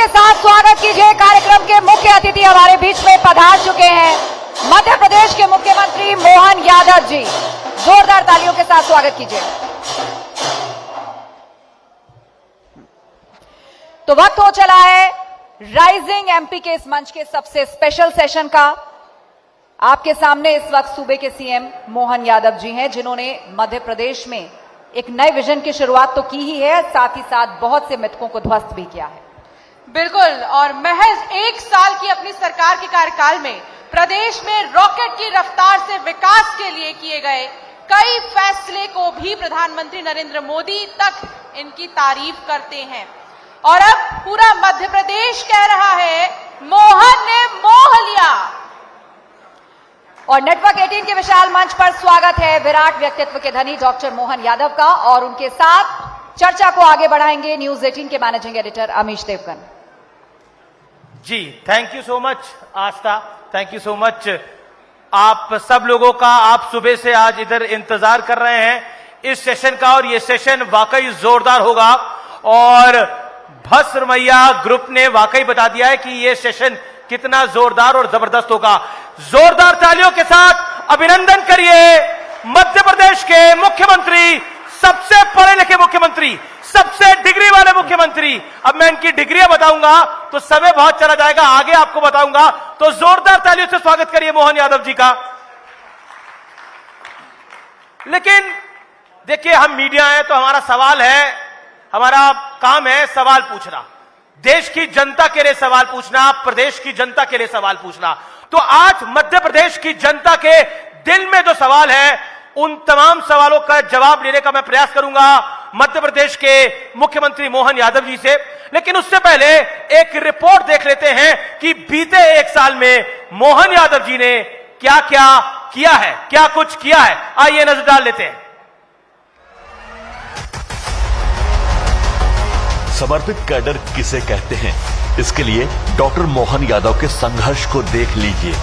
के साथ स्वागत कीजिए। कार्यक्रम के मुख्य अतिथि हमारे बीच में पधार चुके हैं मध्य प्रदेश के मुख्यमंत्री मोहन यादव जी। जोरदार तालियों के साथ स्वागत कीजिए। तो वक्त हो चला है राइजिंग एमपी के इस मंच के सबसे स्पेशल सेशन का। आपके सामने इस वक्त सूबे के सीएम मोहन यादव जी हैं, जिन्होंने मध्य प्रदेश में एक नए विजन की शुरुआत तो की ही है, साथ ही साथ बहुत से मिथकों को ध्वस्त भी किया है। बिल्कुल, और महज 1 साल की अपनी सरकार के कार्यकाल में प्रदेश में रॉकेट की रफ्तार से विकास के लिए किए गए कई फैसले को भी प्रधानमंत्री नरेंद्र मोदी तक इनकी तारीफ करते हैं। और अब पूरा मध्य प्रदेश कह रहा है मोहन ने मोह लिया। और नेटवर्क 18 के विशाल मंच पर स्वागत है विराट व्यक्तित्व के धनी डॉक्टर मोहन यादव का, और उनके साथ चर्चा को आगे बढ़ाएंगे न्यूज 18 के managing editor Amish Devgan ji. Thank you so much Aastha, thank you so much आप सब लोगों का। आप सुबह से आज इधर इंतजार कर रहे हैं इस सेशन का, और ये सेशन वाकई जोरदार होगा। और भस्म मैया ग्रुप ने वाकई बता दिया है कि ये सेशन कितना जोरदार और जबरदस्त होगा। जोरदार तालियों के साथ अभिनंदन करिए मध्य प्रदेश के मुख्यमंत्री, सबसे पढ़े लिखे मुख्यमंत्री, सबसे डिग्री वाले मुख्यमंत्री। अब मैं इनकी डिग्रियां बताऊंगा तो समय बहुत चला जाएगा, आगे आपको बताऊंगा। तो जोरदार तालियों से स्वागत करिए मोहन यादव जी का। लेकिन देखिए, हम मीडिया हैं तो हमारा सवाल है, हमारा काम है सवाल पूछना, देश की जनता के लिए सवाल पूछना, प्रदेश की जनता के लिए सवाल पूछना। तो आज मध्य प्रदेश की जनता के दिल में जो सवाल है, उन तमाम सवालों का जवाब लेने का मैं प्रयास करूंगा मध्य प्रदेश के मुख्यमंत्री मोहन यादव जी से। लेकिन उससे पहले एक रिपोर्ट देख लेते हैं कि बीते 1 साल में मोहन यादव जी ने क्या क्या किया है, क्या कुछ किया है। आइए नजर डाल लेते हैं। समर्पित कैडर किसे कहते हैं, इसके लिए डॉक्टर मोहन यादव के संघर्ष को देख लीजिए।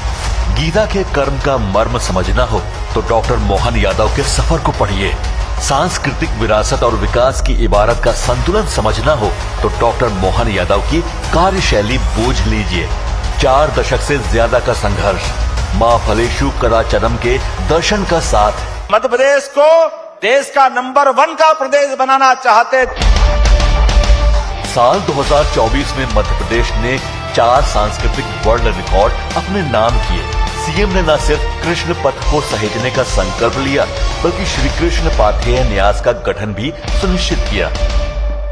गीता के कर्म का मर्म समझना हो तो डॉक्टर मोहन यादव के सफर को पढ़िए। सांस्कृतिक विरासत और विकास की इबारत का संतुलन समझना हो तो डॉक्टर मोहन यादव की कार्यशैली बूझ लीजिए। 4 दशक से ज्यादा का संघर्ष, मां फलेशु कदाचरम के दर्शन का साथ। मध्य प्रदेश को देश का नंबर 1 का प्रदेश बनाना चाहते। साल 2024 में मध्य प्रदेश ने 4 सांस्कृतिक वर्ल्ड रिकॉर्ड अपने नाम किए। सीएम ने न सिर्फ कृष्ण पथ को सहेजने का संकल्प लिया, बल्कि श्री कृष्ण पाथेय न्यास का गठन भी सुनिश्चित किया।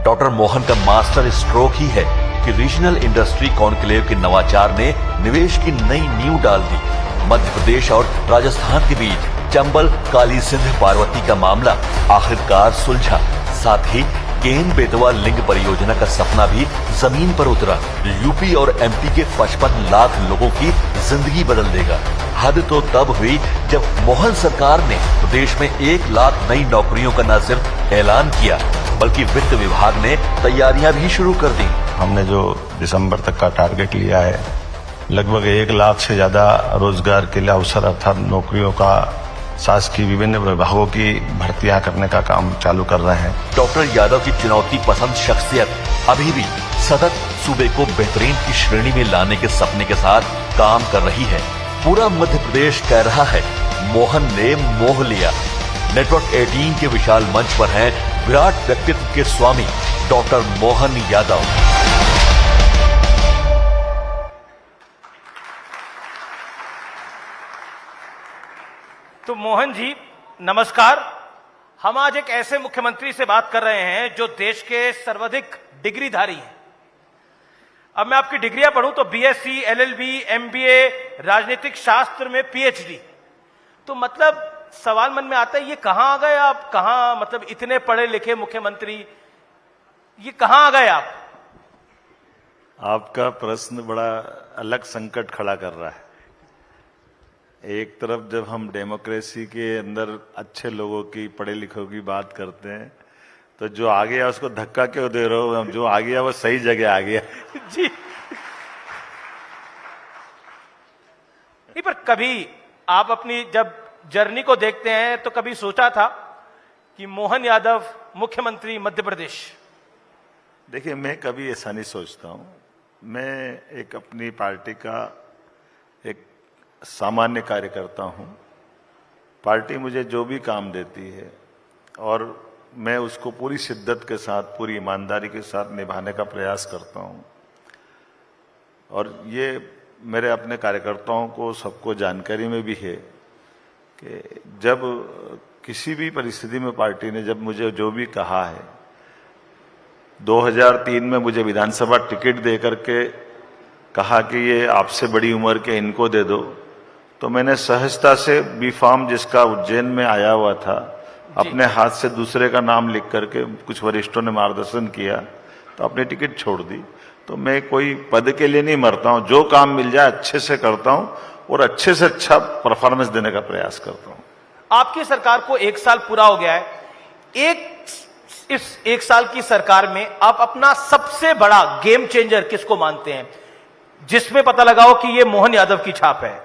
डॉक्टर मोहन का मास्टर स्ट्रोक ही है कि रीजनल इंडस्ट्री कॉन्क्लेव के नवाचार ने निवेश की नई नींव डाल दी। मध्य प्रदेश और राजस्थान के बीच चंबल काली सिंध पार्वती का मामला आखिरकार सुलझा। साथ ही केन बेतवा लिंक परियोजना का सपना भी जमीन पर उतरा। यूपी और एमपी के 55 लाख लोगों की जिंदगी बदल देगा। हद तो तब हुई जब मोहन सरकार ने प्रदेश में 1 लाख नई नौकरियों का न सिर्फ ऐलान किया, बल्कि वित्त विभाग ने तैयारियां भी शुरू कर दी। हमने जो दिसंबर तक का टारगेट लिया है, लगभग 1 लाख से ज्यादा रोजगार के लिए अवसर अर्थात नौकरियों का शासकीय विभिन्न विभागों की भर्तियां करने का काम चालू कर रहे हैं। डॉक्टर यादव की चुनौती पसंद शख्सियत अभी भी सतत सूबे को बेहतरीन की श्रेणी में लाने के सपने के साथ काम कर रही है। पूरा मध्य प्रदेश कह रहा है मोहन ने मोह लिया। नेटवर्क 18 के विशाल मंच पर हैं विराट व्यक्तित्व के स्वामी डॉक्टर मोहन यादव। तो मोहन जी नमस्कार। हम आज एक ऐसे मुख्यमंत्री से बात कर रहे हैं जो देश के सर्वाधिक डिग्रीधारी हैं। अब मैं आपकी डिग्रियां पढ़ूं तो बीएससी, एलएलबी, एमबीए, राजनीतिक शास्त्र में पीएचडी। तो मतलब सवाल मन में आता है, ये कहां आ गए आप? कहां, मतलब इतने पढ़े लिखे मुख्यमंत्री, ये कहां आ गए आप? आपका प्रश्न बड़ा अलग संकट खड़ा कर रहा है। एक तरफ जब हम डेमोक्रेसी के अंदर अच्छे लोगों की, पढ़े लिखों की बात करते हैं, तो जो आ गया उसको धक्का क्यों दे रहे हो? जो आ गया वो सही जगह आ गया। जी नहीं, पर कभी आप अपनी जब जर्नी को देखते हैं तो कभी सोचा था कि मोहन यादव मुख्यमंत्री मध्य प्रदेश? देखिए, मैं कभी ऐसा नहीं सोचता हूं। मैं एक अपनी पार्टी का एक सामान्य कार्यकर्ता हूं। पार्टी मुझे जो भी काम देती है और मैं उसको पूरी शिद्दत के साथ, पूरी ईमानदारी के साथ निभाने का प्रयास करता हूं। और ये मेरे अपने कार्यकर्ताओं को सबको जानकारी में भी है कि जब किसी भी परिस्थिति में पार्टी ने जब मुझे जो भी कहा है, 2003 में मुझे विधानसभा टिकट दे करके कहा कि ये आपसे बड़ी उम्र के इनको दे दो, तो मैंने सहजता से बी फार्म जिसका उज्जैन में आया हुआ था अपने हाथ से दूसरे का नाम लिख करके, कुछ वरिष्ठों ने मार्गदर्शन किया तो अपनी टिकट छोड़ दी। तो मैं कोई पद के लिए नहीं मरता हूं, जो काम मिल जाए अच्छे से करता हूं और अच्छे से अच्छा परफॉर्मेंस देने का प्रयास करता हूं। आपकी सरकार को 1 साल पूरा हो गया है। इस 1 साल की सरकार में आप अपना सबसे बड़ा गेम चेंजर किसको मानते हैं, जिसमें पता लगाओ कि ये मोहन यादव की छाप है?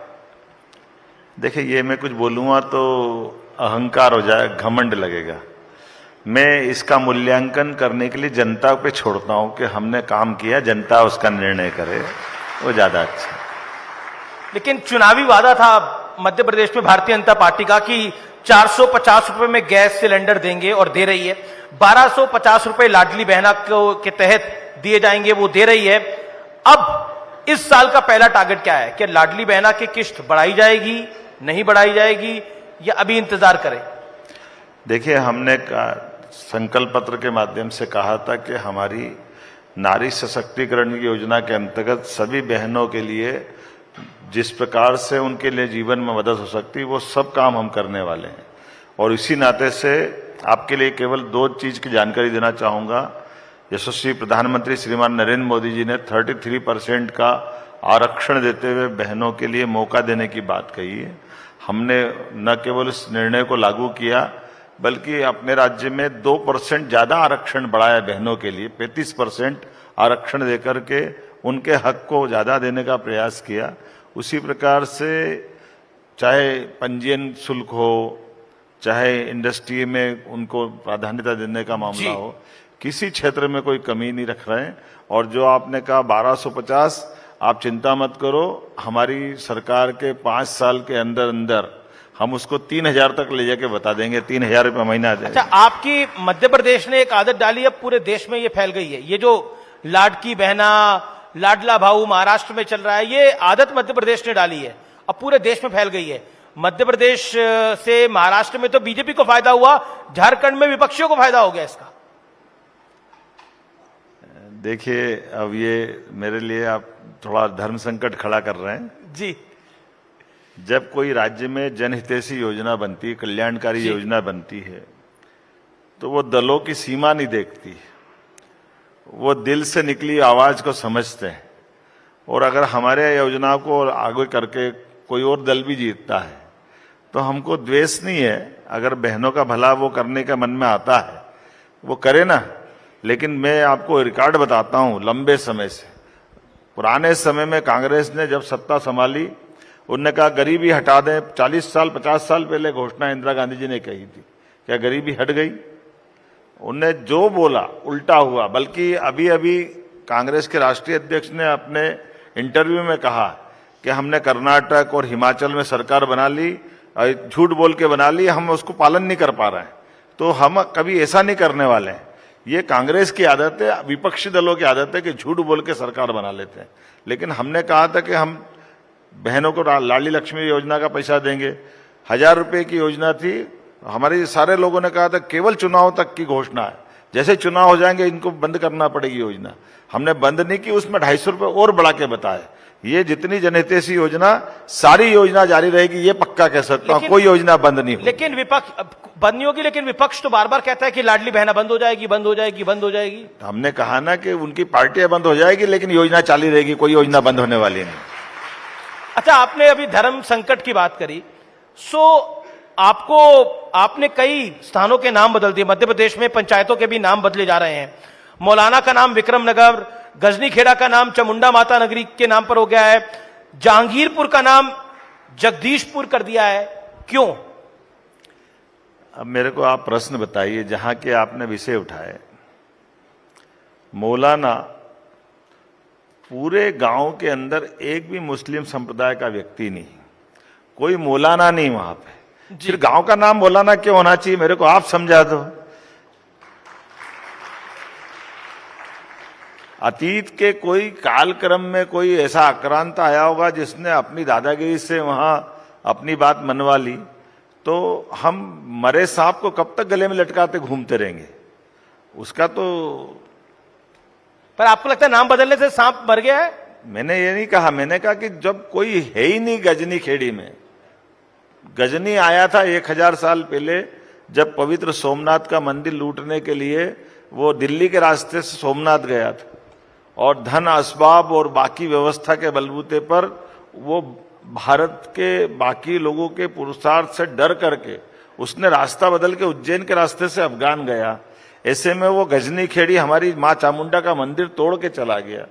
देखिए, ये मैं कुछ बोलूंगा तो अहंकार हो जाए, घमंड लगेगा। मैं इसका मूल्यांकन करने के लिए जनता पे छोड़ता हूं कि हमने काम किया, जनता उसका निर्णय करे, वो ज्यादा अच्छा है। लेकिन चुनावी वादा था मध्य प्रदेश में भारतीय जनता पार्टी का कि 450 रुपए में गैस सिलेंडर देंगे और दे रही है। 1250 रुपए लाडली बहना के तहत दिए जाएंगे, वो दे रही है। अब इस साल का पहला टारगेट क्या है कि लाडली बहना की किस्त बढ़ाई जाएगी, नहीं बढ़ाई जाएगी, या अभी इंतजार करें? देखिए, हमने संकल्प पत्र के माध्यम से कहा था कि हमारी नारी सशक्तिकरण की योजना के अंतर्गत सभी बहनों के लिए जिस प्रकार से उनके लिए जीवन में मदद हो सकती है वो सब काम हम करने वाले हैं। और इसी नाते से आपके लिए केवल 2 चीज की जानकारी देना चाहूंगा। यशस्वी प्रधानमंत्री श्रीमान नरेंद्र मोदी जी ने 33% का आरक्षण देते हुए बहनों के लिए मौका देने की बात कही है। हमने न केवल इस निर्णय को लागू किया बल्कि अपने राज्य में 2% ज्यादा आरक्षण बढ़ाया बहनों के लिए, 35% आरक्षण देकर के उनके हक को ज्यादा देने का प्रयास किया। उसी प्रकार से चाहे पंजीयन शुल्क हो, चाहे इंडस्ट्री में उनको प्राधान्यता देने का मामला हो, किसी क्षेत्र में कोई कमी नहीं रख रहे हैं। और जो आपने कहा 1250, आप चिंता मत करो, हमारी सरकार के 5 साल के अंदर अंदर हम उसको 3000 तक ले जाके बता देंगे, 3000 रुपये महीना देंगे। अच्छा, आपकी मध्य प्रदेश ने एक आदत डाली, अब पूरे देश में ये फैल गई है। ये जो लाडकी बहना, लाडला भाऊ महाराष्ट्र में चल रहा है, ये आदत मध्य प्रदेश ने डाली है, अब पूरे देश में फैल गई है। मध्य प्रदेश से महाराष्ट्र में तो बीजेपी को फायदा हुआ, झारखंड में विपक्षियों को फायदा हो गया इसका। देखिए, अब ये मेरे लिए आप थोड़ा धर्म संकट खड़ा कर रहे हैं जी। जब कोई राज्य में जनहितैषी योजना बनती है, कल्याणकारी योजना बनती है, तो वो दलों की सीमा नहीं देखती, वो दिल से निकली आवाज को समझते हैं। और अगर हमारे योजना को आगे करके कोई और दल भी जीतता है तो हमको द्वेष नहीं है। अगर बहनों का भला वो करने का मन में आता है वो करे ना। लेकिन मैं आपको रिकॉर्ड बताता हूं, लंबे समय से, पुराने समय में कांग्रेस ने जब सत्ता संभाली, उन्होंने कहा गरीबी हटा दें। 40 साल 50 साल पहले घोषणा इंदिरा गांधी जी ने कही थी। क्या गरीबी हट गई? उनने जो बोला उल्टा हुआ। बल्कि अभी अभी कांग्रेस के राष्ट्रीय अध्यक्ष ने अपने इंटरव्यू में कहा कि हमने कर्नाटक और हिमाचल में सरकार बना ली, झूठ बोल के बना ली, हम उसको पालन नहीं कर पा रहे हैं। तो हम कभी ऐसा नहीं करने वाले हैं। ये कांग्रेस की आदत है, विपक्षी दलों की आदत है कि झूठ बोल के सरकार बना लेते हैं। लेकिन हमने कहा था कि हम बहनों को लाडली लक्ष्मी योजना का पैसा देंगे। 1000 रुपए की योजना थी। हमारे सारे लोगों ने कहा था केवल चुनाव तक की घोषणा है, जैसे चुनाव हो जाएंगे इनको बंद करना पड़ेगी योजना। हमने बंद नहीं की, उसमें 250 रुपए और बढ़ा के बताए। ये जितनी जनहितैषी योजना, सारी योजना जारी रहेगी, ये पक्का कह सकता हूं। कोई योजना बंद नहीं होगी। लेकिन विपक्ष बंद नहीं होगी, लेकिन विपक्ष तो बार बार कहता है कि लाडली बहना बंद हो जाएगी, बंद हो जाएगी, बंद हो जाएगी। हमने कहा ना कि उनकी पार्टियां बंद हो जाएगी लेकिन योजना चालू रहेगी, कोई योजना बंद होने वाली नहीं। अच्छा, आपने अभी धर्म संकट की बात करी, आपने कई स्थानों के नाम बदल दिए। मध्य प्रदेश में पंचायतों के भी नाम बदले जा रहे हैं। मौलाना का नाम विक्रम नगर, गजनी खेड़ा का नाम चामुंडा माता नगरी के नाम पर हो गया है, जहांगीरपुर का नाम जगदीशपुर कर दिया है। क्यों? अब मेरे को आप प्रश्न बताइए, जहां के आपने विषय उठाए, मौलाना पूरे गांव के अंदर एक भी मुस्लिम संप्रदाय का व्यक्ति नहीं, कोई मौलाना नहीं वहां पे। फिर गांव का नाम मौलाना क्यों होना चाहिए, मेरे को आप समझा दो। अतीत के कोई कालक्रम में कोई ऐसा आक्रांत आया होगा जिसने अपनी दादागिरी से वहां अपनी बात मनवा ली, तो हम मरे सांप को कब तक गले में लटकाते घूमते रहेंगे, उसका तो। पर आपको लगता है नाम बदलने से सांप मर गया है? मैंने ये नहीं कहा, मैंने कहा कि जब कोई है ही नहीं गजनी खेड़ी में। गजनी आया था 1000 साल पहले, जब पवित्र सोमनाथ का मंदिर लूटने के लिए वो दिल्ली के रास्ते से सोमनाथ गया था, और धन असबाब और बाकी व्यवस्था के बलबूते पर वो भारत के बाकी लोगों के पुरुषार्थ से डर करके उसने रास्ता बदल के उज्जैन के रास्ते से अफगान गया। ऐसे में वो गजनी खेड़ी हमारी मां चामुंडा का मंदिर तोड़ के चला गया,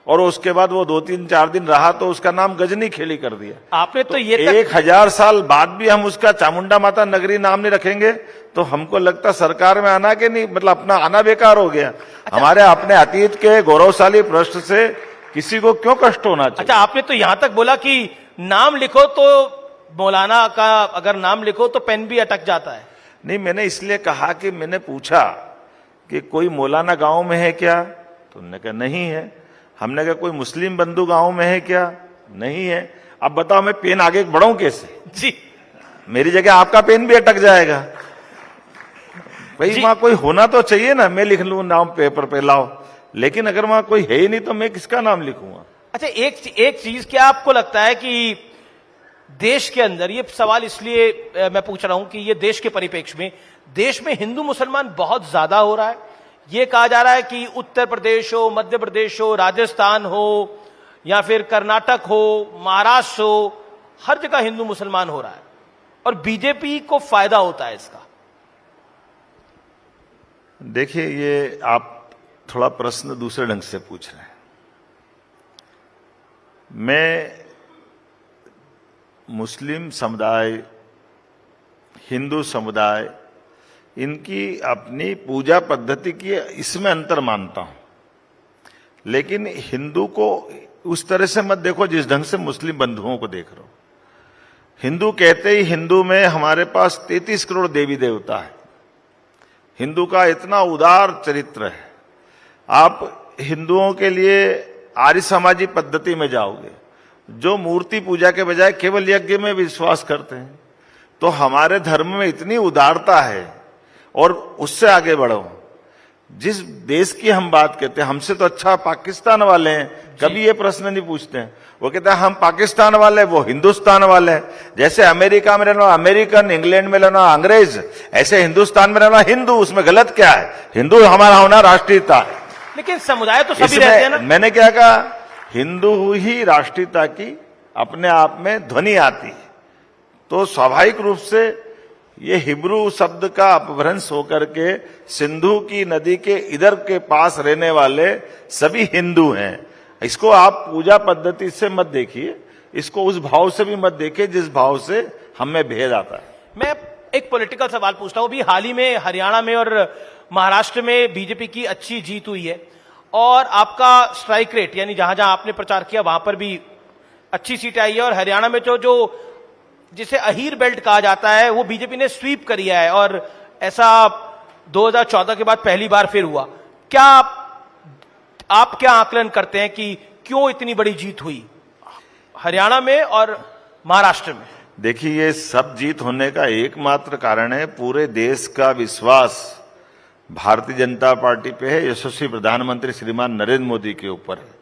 और उसके बाद वो 2-3-4 दिन रहा तो उसका नाम गजनी खेड़ी कर दिया। आपने तो ये 1000 साल बाद भी हम उसका चामुंडा माता नगरी नाम नहीं रखेंगे, तो हमको लगता सरकार में आना के नहीं, मतलब अपना आना बेकार हो गया। हमारे अपने अतीत के गौरवशाली पृष्ठ से किसी को क्यों कष्ट होना चाहिए। अच्छा, आपने तो यहां तक बोला कि नाम लिखो तो मौलाना का अगर नाम लिखो तो पेन भी अटक जाता है। नहीं, मैंने इसलिए कहा कि मैंने पूछा कि कोई मौलाना गांव में है क्या, तो उन्होंने कहा नहीं है। हमने कहा कोई मुस्लिम बंधु गांव में है क्या, नहीं है। अब बताओ मैं पेन आगे बढ़ाऊं कैसे? जी, मेरी जगह आपका पेन भी अटक जाएगा भाई। वहां कोई होना तो चाहिए ना, मैं लिख लूं नाम पेपर पे लाओ, लेकिन अगर वहां कोई है ही नहीं तो मैं किसका नाम लिखूंगा। अच्छा, एक चीज क्या आपको लगता है कि देश के अंदर, ये सवाल इसलिए मैं पूछ रहा हूं कि ये देश के परिप्रेक्ष्य में, देश में हिंदू मुसलमान बहुत ज्यादा हो रहा है। ये कहा जा रहा है कि उत्तर प्रदेश हो, मध्य प्रदेश हो, राजस्थान हो, या फिर कर्नाटक हो, महाराष्ट्र हो, हर जगह हिंदू मुसलमान हो रहा है, और बीजेपी को फायदा होता है इसका। देखिए, ये आप थोड़ा प्रश्न दूसरे ढंग से पूछ रहे हैं। मैं मुस्लिम समुदाय, हिंदू समुदाय, इनकी अपनी पूजा पद्धति की इसमें अंतर मानता हूं, लेकिन हिंदू को उस तरह से मत देखो जिस ढंग से मुस्लिम बंधुओं को देख रहे हो। हिंदू कहते ही हिंदू में हमारे पास 33 करोड़ देवी देवता है। हिंदू का इतना उदार चरित्र है। आप हिंदुओं के लिए आर्य समाजी पद्धति में जाओगे, जो मूर्ति पूजा के बजाय केवल यज्ञ में विश्वास करते हैं, तो हमारे धर्म में इतनी उदारता है। और उससे आगे बढ़ो, जिस देश की हम बात करते हैं, हमसे तो अच्छा पाकिस्तान वाले हैं, कभी ये प्रश्न नहीं पूछते हैं। वो कहते हैं हम पाकिस्तान वाले, वो हिंदुस्तान वाले हैं। जैसे अमेरिका में रहना अमेरिकन, इंग्लैंड में रहना अंग्रेज, ऐसे हिंदुस्तान में रहना हिंदू। उसमें गलत क्या है? हिंदू हमारा होना राष्ट्रीयता है। लेकिन समुदाय तो सभी रहते हैं ना। मैंने क्या कहा, हिंदू ही राष्ट्रीयता की अपने आप में ध्वनि आती है, तो स्वाभाविक रूप से ये हिब्रू शब्द का अपभ्रंश होकर के सिंधु की नदी के इधर के पास रहने वाले सभी हिंदू हैं। इसको आप पूजा पद्धति से मत देखिए, इसको उस भाव से भी मत देखिए जिस भाव से हमें भेद आता है। मैं एक पॉलिटिकल सवाल पूछता हूं। अभी हाल ही में हरियाणा में और महाराष्ट्र में बीजेपी की अच्छी जीत हुई है, और आपका स्ट्राइक रेट, यानी जहां जहां आपने प्रचार किया वहां पर भी अच्छी सीट आई है। और हरियाणा में जो जिसे अहीर बेल्ट कहा जाता है, वो बीजेपी ने स्वीप किया है, और ऐसा 2014 के बाद पहली बार फिर हुआ। क्या आप क्या आकलन करते हैं कि क्यों इतनी बड़ी जीत हुई हरियाणा में और महाराष्ट्र में? देखिए, ये सब जीत होने का एकमात्र कारण है पूरे देश का विश्वास भारतीय जनता पार्टी पे है, यशस्वी प्रधानमंत्री श्रीमान नरेंद्र मोदी के ऊपर है।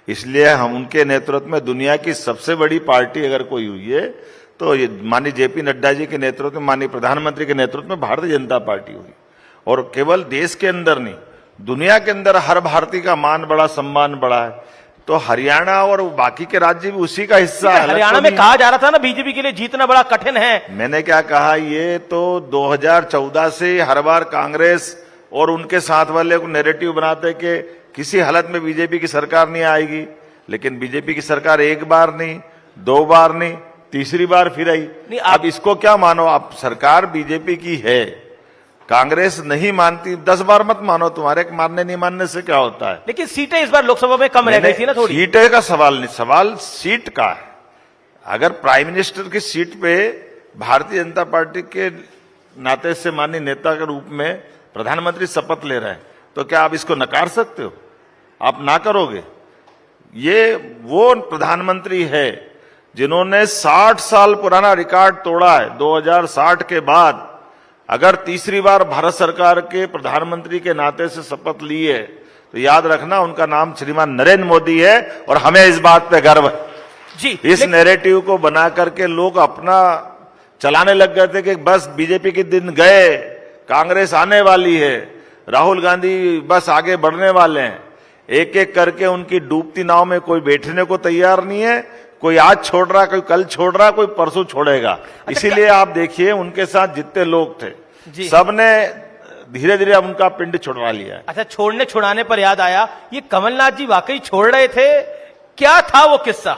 इसलिए हम उनके नेतृत्व में दुनिया की सबसे बड़ी पार्टी अगर कोई हुई है तो ये माननीय जेपी नड्डा जी के नेतृत्व में, माननीय प्रधानमंत्री के नेतृत्व में भारतीय जनता पार्टी हुई। और केवल देश के अंदर नहीं, दुनिया के अंदर हर भारतीय का मान बढ़ा, सम्मान बढ़ा है। तो हरियाणा और बाकी के राज्य भी उसी का हिस्सा है। हरियाणा में कहा जा रहा था ना बीजेपी के लिए जीतना बड़ा कठिन है। मैंने क्या कहा, ये तो 2014 से हर बार कांग्रेस और उनके साथ वाले को नैरेटिव बनाते कि किसी हालत में बीजेपी की सरकार नहीं आएगी, लेकिन बीजेपी की सरकार एक बार नहीं, 2 बार नहीं, तीसरी बार फिर आई। अब इसको क्या मानो, आप सरकार बीजेपी की है, कांग्रेस नहीं मानती, 10 बार मत मानो, तुम्हारे मानने नहीं मानने से क्या होता है। लेकिन सीटें इस बार लोकसभा में कम रह गई थी ना थोड़ी। सीटें का सवाल नहीं, सवाल सीट का है। अगर प्राइम मिनिस्टर की सीट पे भारतीय जनता पार्टी के नाते से माननीय नेता के रूप में प्रधानमंत्री शपथ ले रहे हैं, तो क्या आप इसको नकार सकते हो? आप ना करोगे? ये वो प्रधानमंत्री है जिन्होंने 60 साल पुराना रिकॉर्ड तोड़ा है। 2060 के बाद अगर तीसरी बार भारत सरकार के प्रधानमंत्री के नाते से शपथ ली है, तो याद रखना उनका नाम श्रीमान नरेंद्र मोदी है, और हमें इस बात पे गर्व है। जी, इस नैरेटिव को बना करके लोग अपना चलाने लग गए थे कि बस बीजेपी के दिन गए, कांग्रेस आने वाली है, राहुल गांधी बस आगे बढ़ने वाले हैं। एक एक करके उनकी डूबती नाव में कोई बैठने को तैयार नहीं है। कोई आज छोड़ रहा, कोई कल छोड़ रहा, कोई परसों छोड़ेगा। इसीलिए आप देखिए उनके साथ जितने लोग थे सबने धीरे धीरे उनका पिंड छुड़वा लिया है। अच्छा, छोड़ने छुड़ाने पर याद आया, ये कमलनाथ जी वाकई छोड़ रहे थे? क्या था वो किस्सा?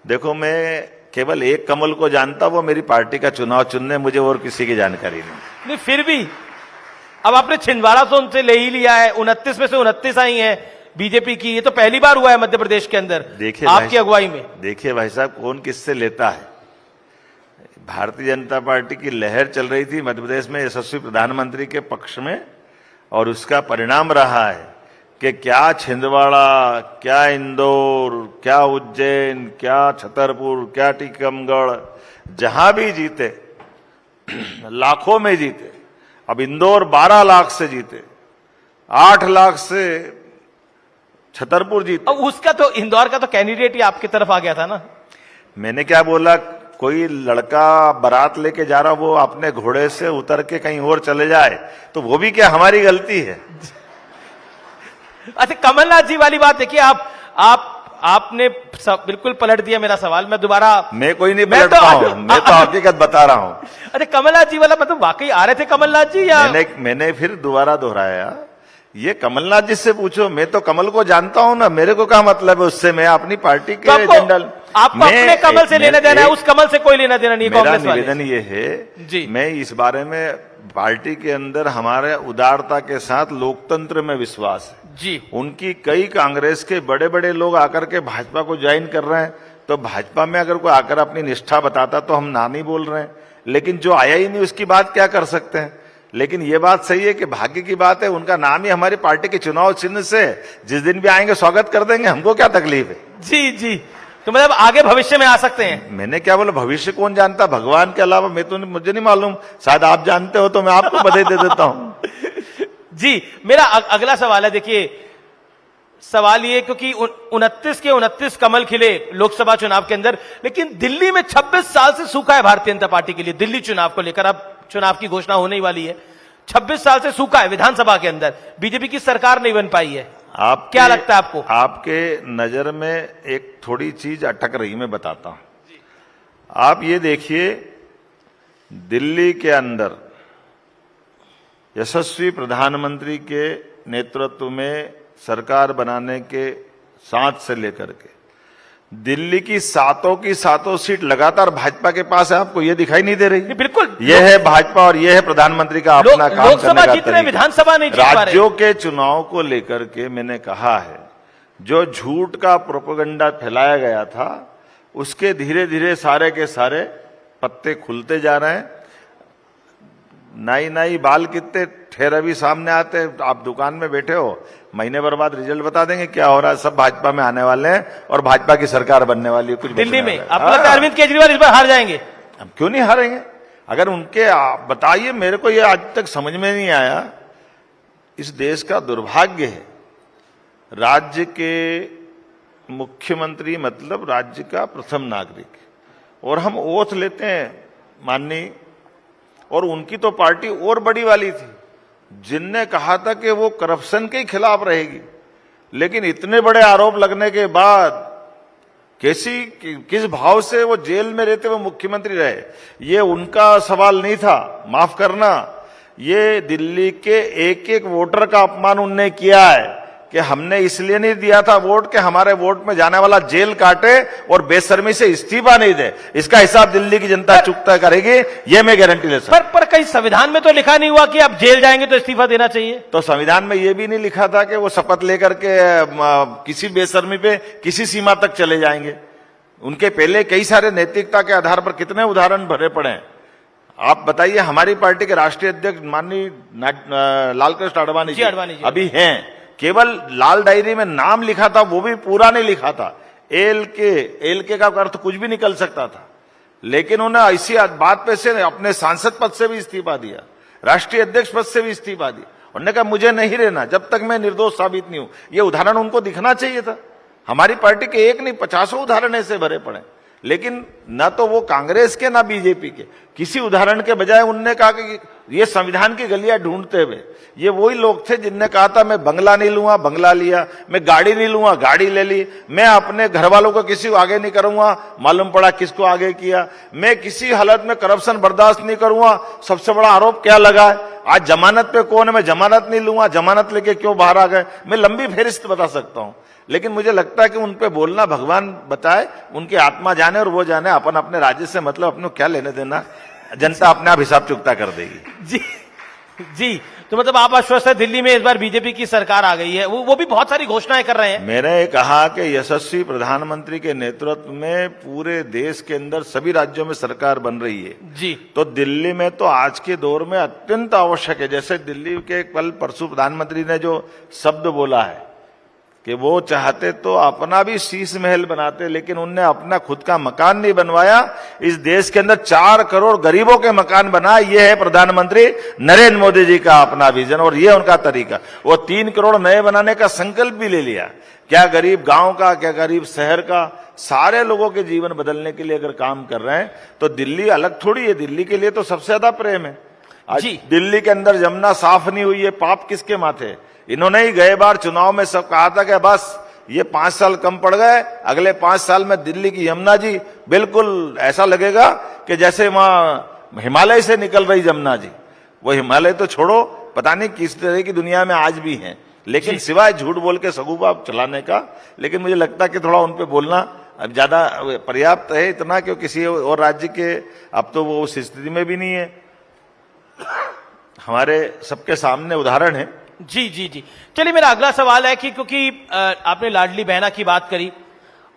देखो, मैं केवल एक कमल को जानता, वो मेरी पार्टी का चुनाव चुनने, मुझे और किसी की जानकारी नहीं। फिर भी अब आपने छिंदवाड़ा से उनसे ले ही लिया है, 29 में से 29 आई हैं बीजेपी की। ये तो पहली बार हुआ है मध्य प्रदेश के अंदर देखिए आपकी अगुवाई में। देखिए भाई साहब, कौन किससे लेता है। भारतीय जनता पार्टी की लहर चल रही थी मध्य प्रदेश में यशस्वी प्रधानमंत्री के पक्ष में, और उसका परिणाम रहा है कि क्या छिंदवाड़ा, क्या इंदौर, क्या उज्जैन, क्या छतरपुर, क्या टीकमगढ़, जहां भी जीते लाखों में जीते। अब इंदौर 12 लाख से जीते, 8 लाख से छतरपुर जीते। अब उसका तो इंदौर का तो कैंडिडेट ही आपकी तरफ आ गया था ना। मैंने क्या बोला, कोई लड़का बारात लेके जा रहा, वो अपने घोड़े से उतर के कहीं और चले जाए तो वो भी क्या हमारी गलती है? अच्छा, कमलनाथ जी वाली बात देखिए, आपने बिल्कुल पलट दिया मेरा सवाल। मैं दोबारा, मैं कोई नहीं पलटता हूं, मैं तो हकीकत बता रहा हूं। अरे कमलनाथ जी वाला मतलब वाकई आ रहे थे कमलनाथ जी, या मैंने फिर दोबारा दोहराया, ये कमलनाथ जी से पूछो, मैं तो कमल को जानता हूं ना, मेरे को क्या मतलब है उससे? मैं अपनी पार्टी के जनरल, आपको अपने कमल से लेना देना है, उस कमल से कोई लेना देना नहीं। मेरा निवेदन ये है जी, मैं इस बारे में, पार्टी के अंदर हमारे उदारता के साथ लोकतंत्र में विश्वास है जी। उनकी कई कांग्रेस के बड़े बड़े लोग आकर के भाजपा को ज्वाइन कर रहे हैं, तो भाजपा में अगर कोई आकर अपनी निष्ठा बताता तो हम ना नहीं बोल रहे हैं, लेकिन जो आया ही नहीं उसकी बात क्या कर सकते हैं। लेकिन ये बात सही है कि भाग्य की बात है, उनका नाम ही हमारी पार्टी के चुनाव चिन्ह से, जिस दिन भी आएंगे स्वागत कर देंगे, हमको क्या तकलीफ है। जी जी, तो मतलब आगे भविष्य में आ सकते हैं। मैंने क्या बोला, भविष्य कौन जानता, भगवान के अलावा। मैं तो, मुझे नहीं मालूम, शायद आप जानते हो तो मैं आपको बधाई दे देता हूं। जी, मेरा अगला सवाल है, देखिए सवाल ये, क्योंकि 29 के 29 कमल खिले लोकसभा चुनाव के अंदर, लेकिन दिल्ली में 26 साल से सूखा है भारतीय जनता पार्टी के लिए। दिल्ली चुनाव को लेकर अब चुनाव की घोषणा होने ही वाली है, 26 साल से सूखा है विधानसभा के अंदर, बीजेपी की सरकार नहीं बन पाई है। क्या लगता है आपको? आपके नजर में एक थोड़ी चीज अटक रही, मैं बताता हूं। आप ये देखिए, दिल्ली के अंदर यशस्वी प्रधानमंत्री के नेतृत्व में सरकार बनाने के साथ से लेकर के दिल्ली की सातों सीट लगातार भाजपा के पास है। आपको ये दिखाई नहीं दे रही? बिल्कुल, ये है भाजपा और ये है प्रधानमंत्री का अपना काम करने का तरीका। विधानसभा नहीं जीत पा रहे। राज्यों के चुनाव को लेकर के मैंने कहा है, जो झूठ का प्रोपेगेंडा फैलाया गया था, उसके धीरे धीरे सारे के सारे पत्ते खुलते जा रहे हैं। नाई बाल कितने ठहर भी सामने आते। आप दुकान में बैठे हो, महीने भर बाद रिजल्ट बता देंगे क्या हो रहा है। सब भाजपा में आने वाले हैं और भाजपा की सरकार बनने वाली है। कुछ दिल्ली में आपको लगता है अरविंद केजरीवाल इस बार हार जाएंगे? हम क्यों नहीं हारेंगे? अगर उनके, बताइए, मेरे को ये आज तक समझ में नहीं आया। इस देश का दुर्भाग्य है, राज्य के मुख्यमंत्री मतलब राज्य का प्रथम नागरिक, और हम ओथ लेते हैं माननीय, और उनकी तो पार्टी और बड़ी वाली थी जिनने कहा था कि वो करप्शन के खिलाफ रहेगी, लेकिन इतने बड़े आरोप लगने के बाद किस भाव से वो जेल में रहते हुए मुख्यमंत्री रहे, ये उनका सवाल नहीं था। माफ करना, ये दिल्ली के एक एक वोटर का अपमान उनने किया है कि हमने इसलिए नहीं दिया था वोट कि हमारे वोट में जाने वाला जेल काटे और बेशर्मी से इस्तीफा नहीं दे। इसका हिसाब दिल्ली की जनता चुकता करेगी, ये मैं गारंटी ले सकता हूं। पर कहीं संविधान में तो लिखा नहीं हुआ कि आप जेल जाएंगे तो इस्तीफा देना चाहिए। तो संविधान में यह भी नहीं लिखा था कि वो शपथ लेकर के किसी बेशर्मी पे किसी सीमा तक चले जाएंगे। उनके पहले कई सारे नैतिकता के आधार पर कितने उदाहरण भरे पड़े हैं। आप बताइए, हमारी पार्टी के राष्ट्रीय अध्यक्ष माननीय लालकृष्ण आडवाणी जी अभी हैं, केवल लाल डायरी में नाम लिखा था, वो भी पूरा नहीं लिखा था। एल के का अर्थ कुछ भी निकल सकता था, लेकिन उन्हें ऐसी बात पे से अपने सांसद पद से भी इस्तीफा दिया, राष्ट्रीय अध्यक्ष पद से भी इस्तीफा दिया। उन्होंने कहा मुझे नहीं रहना जब तक मैं निर्दोष साबित नहीं हूं। ये उदाहरण उनको दिखना चाहिए था। हमारी पार्टी के एक नहीं 50 उदाहरण ऐसे भरे पड़े, लेकिन न तो वो कांग्रेस के ना बीजेपी के, किसी उदाहरण के बजाय उनने कहा कि ये संविधान की गलियां ढूंढते हुए, ये वही लोग थे जिनने कहा था मैं बंगला नहीं लूंगा, बंगला लिया, मैं गाड़ी नहीं लूंगा, गाड़ी ले ली, मैं अपने घर वालों को किसी को आगे नहीं करूंगा, मालूम पड़ा किसको आगे किया, मैं किसी हालत में करप्शन बर्दाश्त नहीं करूंगा। सबसे बड़ा आरोप क्या लगा है, आज जमानत पे कौन है, मैं जमानत नहीं लूंगा, जमानत लेके क्यों बाहर आ गए, मैं लंबी फेहरिस्त बता सकता हूं। लेकिन मुझे लगता है कि उन पे बोलना भगवान बताए, उनकी आत्मा जाने और वो जाने, अपन अपने राज्य से मतलब अपने क्या लेने देना, जनता अपने आप हिसाब चुकता कर देगी। जी, तो मतलब आप आश्वस्त है दिल्ली में इस बार बीजेपी की सरकार आ गई है, वो भी बहुत सारी घोषणाएं कर रहे हैं। मैंने कहा कि यशस्वी प्रधानमंत्री के नेतृत्व में पूरे देश के अंदर सभी राज्यों में सरकार बन रही है जी। तो दिल्ली में तो आज के दौर में अत्यंत आवश्यक है। जैसे दिल्ली के कल परसों प्रधानमंत्री ने जो शब्द बोला है कि वो चाहते तो अपना भी शीश महल बनाते, लेकिन उनने अपना खुद का मकान नहीं बनवाया। इस देश के अंदर 4 करोड़ गरीबों के मकान बना, ये है प्रधानमंत्री नरेंद्र मोदी जी का अपना विजन और ये उनका तरीका। वो 3 करोड़ नए बनाने का संकल्प भी ले लिया। क्या गरीब गांव का, क्या गरीब शहर का, सारे लोगों के जीवन बदलने के लिए अगर काम कर रहे हैं तो दिल्ली अलग थोड़ी है। दिल्ली के लिए तो सबसे ज्यादा प्रेम है। आज दिल्ली के अंदर यमुना साफ नहीं हुई है, पाप किसके माथे? इन्होंने ही गए बार चुनाव में सब कहा था कि बस ये 5 साल कम पड़ गए, अगले 5 साल में दिल्ली की यमुना जी बिल्कुल ऐसा लगेगा कि जैसे वहां हिमालय से निकल रही यमुना जी। वो हिमालय तो छोड़ो, पता नहीं किस तरह की दुनिया में आज भी हैं, लेकिन सिवाय झूठ बोल के सगुबा चलाने का। लेकिन मुझे लगता है कि थोड़ा उन पे बोलना अब ज्यादा पर्याप्त है, इतना क्यों किसी और राज्य के अब तो वो उस स्थिति में भी नहीं है। हमारे सबके सामने उदाहरण है। जी। चलिए, मेरा अगला सवाल है कि क्योंकि आपने लाडली बहना की बात करी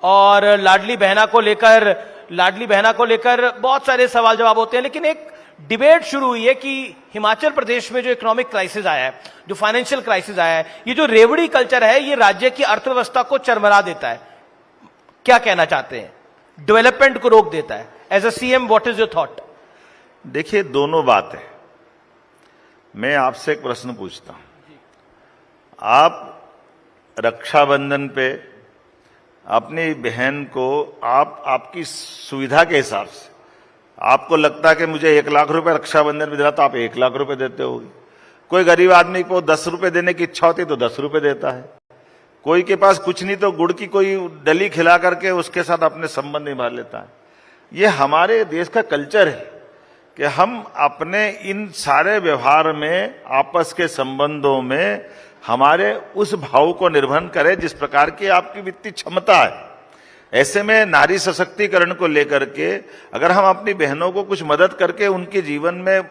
और लाडली बहना को लेकर बहुत सारे सवाल जवाब होते हैं, लेकिन एक डिबेट शुरू हुई है कि हिमाचल प्रदेश में जो इकोनॉमिक क्राइसिस आया है, जो फाइनेंशियल क्राइसिस आया है, ये जो रेवड़ी कल्चर है, ये राज्य की अर्थव्यवस्था को चरमरा देता है। क्या कहना चाहते हैं? डेवलपमेंट को रोक देता है। As a CM, what is your thought? देखिए, दोनों बात है। मैं आपसे एक प्रश्न पूछता हूं, आप रक्षाबंधन पे अपनी बहन को आपकी सुविधा के हिसाब से आपको लगता है कि मुझे 1 लाख रुपए रक्षाबंधन में देना, तो आप 1 लाख रुपए देते होगे। कोई गरीब आदमी को 10 रुपए देने की इच्छा होती तो 10 रुपए देता है। कोई के पास कुछ नहीं तो गुड़ की कोई डली खिला करके उसके साथ अपने संबंध निभा लेता है। ये हमारे देश का कल्चर है कि हम अपने इन सारे व्यवहार में, आपस के संबंधों में हमारे उस भाव को निर्भर करें जिस प्रकार की आपकी वित्तीय क्षमता है। ऐसे में नारी सशक्तिकरण को लेकर के अगर हम अपनी बहनों को कुछ मदद करके उनके जीवन में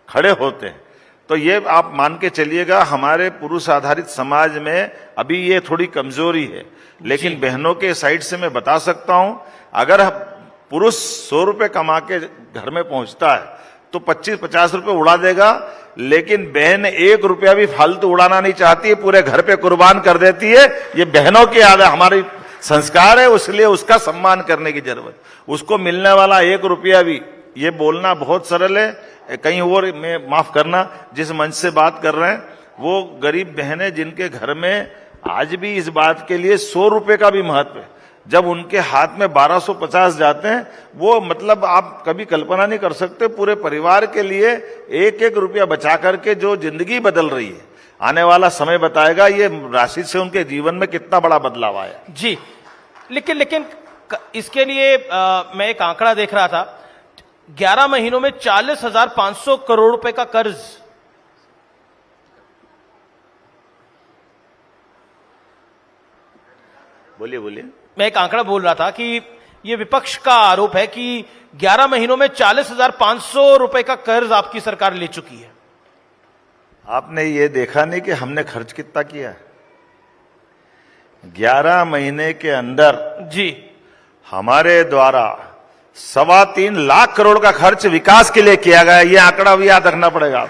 खड़े होते हैं तो ये आप मान के चलिएगा, हमारे पुरुष आधारित समाज में अभी ये थोड़ी कमजोरी है। लेकिन बहनों के साइड से मैं बता सकता हूं, अगर पुरुष 100 रुपए कमा के घर में पहुंचता है तो 25-50 रुपए उड़ा देगा, लेकिन बहन 1 रुपया भी फालतू उड़ाना नहीं चाहती है, पूरे घर पे कुर्बान कर देती है। ये बहनों की आदत, हमारी संस्कार है, इसलिए उसका सम्मान करने की जरूरत। उसको मिलने वाला 1 रुपया भी, ये बोलना बहुत सरल है, कहीं और मैं माफ करना जिस मंच से बात कर रहे हैं, वो गरीब बहनें जिनके घर में आज भी इस बात के लिए 100 रुपए का भी महत्व है, जब उनके हाथ में 1250 जाते हैं, वो मतलब आप कभी कल्पना नहीं कर सकते पूरे परिवार के लिए 1-1 रुपया बचा करके जो जिंदगी बदल रही है। आने वाला समय बताएगा ये राशि से उनके जीवन में कितना बड़ा बदलाव आया। जी, लेकिन इसके लिए मैं एक आंकड़ा देख रहा था, 11 महीनों में 40,500 करोड़ रुपए का कर्ज बोलिए बोलिए। मैं एक आंकड़ा बोल रहा था कि ये विपक्ष का आरोप है कि 11 महीनों में 40,500 रुपए का कर्ज आपकी सरकार ले चुकी है। आपने ये देखा नहीं कि हमने खर्च कितना किया है? 11 महीने के अंदर जी हमारे द्वारा 3.25 लाख करोड़ का खर्च विकास के लिए किया गया। ये आंकड़ा भी याद रखना पड़ेगा।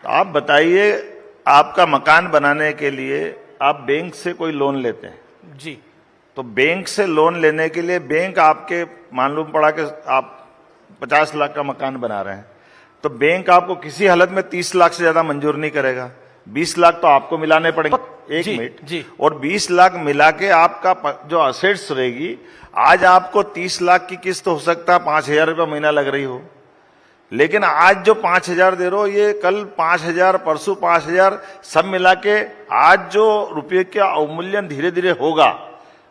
आप बताइए, आपका मकान बनाने के लिए आप बैंक से कोई लोन लेते हैं जी, तो बैंक से लोन लेने के लिए बैंक आपके मालूम पड़ा कि आप 50 लाख का मकान बना रहे हैं, तो बैंक आपको किसी हालत में 30 लाख से ज्यादा मंजूर नहीं करेगा। 20 लाख तो आपको मिलाने पड़ेंगे। एक जी, मिनट जी। और 20 लाख मिला के आपका जो असेट्स रहेगी, आज आपको 30 लाख की किस्त हो सकता है 5,000 रुपया महीना लग रही हो, लेकिन आज जो 5,000 दे रहे हो, ये कल 5,000, परसों 5,000, सब मिला के आज जो रुपये का अवमूल्यन धीरे धीरे होगा,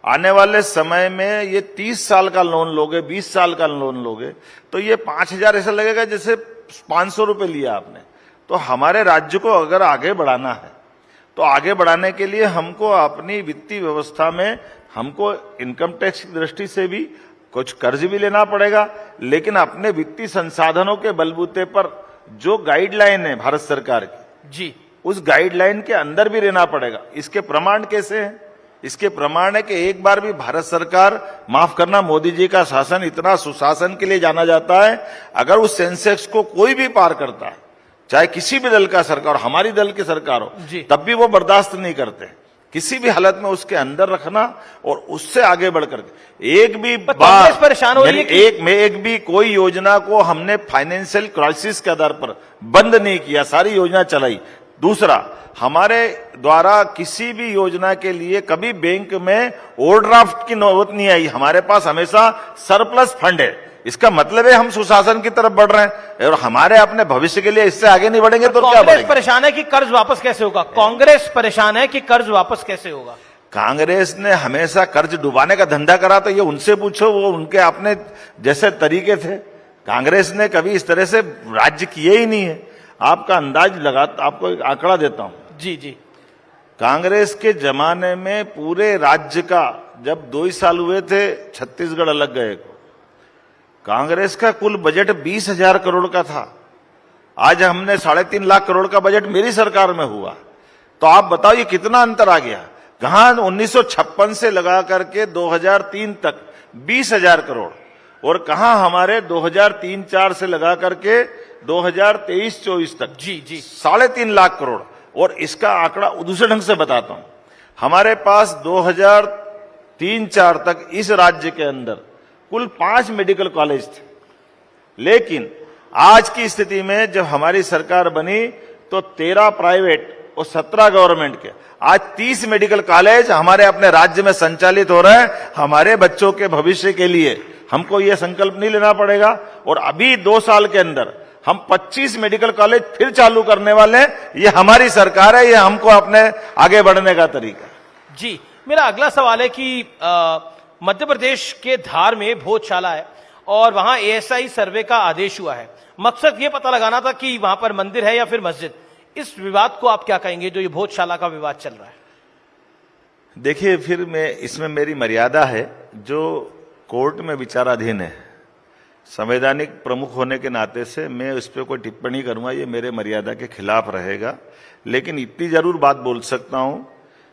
आने वाले समय में ये 30 साल का लोन लोगे, 20 साल का लोन लोगे, तो ये 5,000 ऐसा लगेगा जैसे 500 रुपए लिया आपने। तो हमारे राज्य को अगर आगे बढ़ाना है, तो आगे बढ़ाने के लिए हमको अपनी वित्तीय व्यवस्था में हमको इनकम टैक्स की दृष्टि से भी कुछ कर्ज भी लेना पड़ेगा, लेकिन अपने वित्तीय संसाधनों के बलबूते पर जो गाइडलाइन है भारत सरकार की जी, उस गाइडलाइन के अंदर भी रहना पड़ेगा। इसके प्रमाण कैसे हैं? इसके प्रमाण है कि एक बार भी भारत सरकार, माफ करना, मोदी जी का शासन इतना सुशासन के लिए जाना जाता है, अगर उस सेंसेक्स को कोई भी पार करता है, चाहे किसी भी दल का सरकार, हमारी दल की सरकार हो, तब भी वो बर्दाश्त नहीं करते। किसी भी हालत में उसके अंदर रखना और उससे आगे बढ़कर एक भी बार परेशान हो रही है कि एक भी कोई योजना को हमने फाइनेंशियल क्राइसिस के आधार पर बंद नहीं किया, सारी योजना चलाई। दूसरा, हमारे द्वारा किसी भी योजना के लिए कभी बैंक में ओवरड्राफ्ट की नौबत नहीं आई। हमारे पास हमेशा सरप्लस फंड है। इसका मतलब है हम सुशासन की तरफ बढ़ रहे हैं और हमारे अपने भविष्य के लिए इससे आगे नहीं बढ़ेंगे तो क्या कांग्रेस बढ़ेंगे? परेशान है कि कर्ज वापस कैसे होगा? कांग्रेस परेशान है कि कर्ज वापस कैसे होगा? कांग्रेस ने हमेशा कर्ज डुबाने का धंधा करा, तो ये उनसे पूछो, वो उनके अपने जैसे तरीके थे। कांग्रेस ने कभी इस तरह से राज्य किए ही नहीं है। आपका अंदाज लगा, आपको एक आंकड़ा देता हूं। जी जी, कांग्रेस के जमाने में पूरे राज्य का जब 2 ही साल हुए थे, छत्तीसगढ़ अलग गए को, कांग्रेस का कुल बजट 20,000 करोड़ का था। आज हमने 3.5 लाख करोड़ का बजट मेरी सरकार में हुआ। तो आप बताओ ये कितना अंतर आ गया। कहां 1956 से लगा करके 2003 तक 20,000 करोड़, और कहां हमारे 2003-4 से लगा करके 2023-24 तक जी जी, 3.5 लाख करोड़। और इसका आंकड़ा दूसरे ढंग से बताता हूं। हमारे पास 2003-4 तक इस राज्य के अंदर कुल 5 मेडिकल कॉलेज थे, लेकिन आज की स्थिति में जब हमारी सरकार बनी तो 13 प्राइवेट और 17 गवर्नमेंट के, आज 30 मेडिकल कॉलेज हमारे अपने राज्य में संचालित हो रहे हैं। हमारे बच्चों के भविष्य के लिए हमको यह संकल्प नहीं लेना पड़ेगा, और अभी 2 साल के अंदर हम 25 मेडिकल कॉलेज फिर चालू करने वाले हैं। ये हमारी सरकार है, ये हमको अपने आगे बढ़ने का तरीका। जी, मेरा अगला सवाल है कि मध्य प्रदेश के धार में भोजशाला है और वहां एएसआई सर्वे का आदेश हुआ है। मकसद ये पता लगाना था कि वहां पर मंदिर है या फिर मस्जिद। इस विवाद को आप क्या कहेंगे, जो ये भोजशाला का विवाद चल रहा है? देखिए, फिर मैं इसमें मेरी मर्यादा है, जो कोर्ट में विचाराधीन है। संवैधानिक प्रमुख होने के नाते से मैं उस पर कोई टिप्पणी करूंगा, ये मेरे मर्यादा के खिलाफ रहेगा। लेकिन इतनी जरूर बात बोल सकता हूं,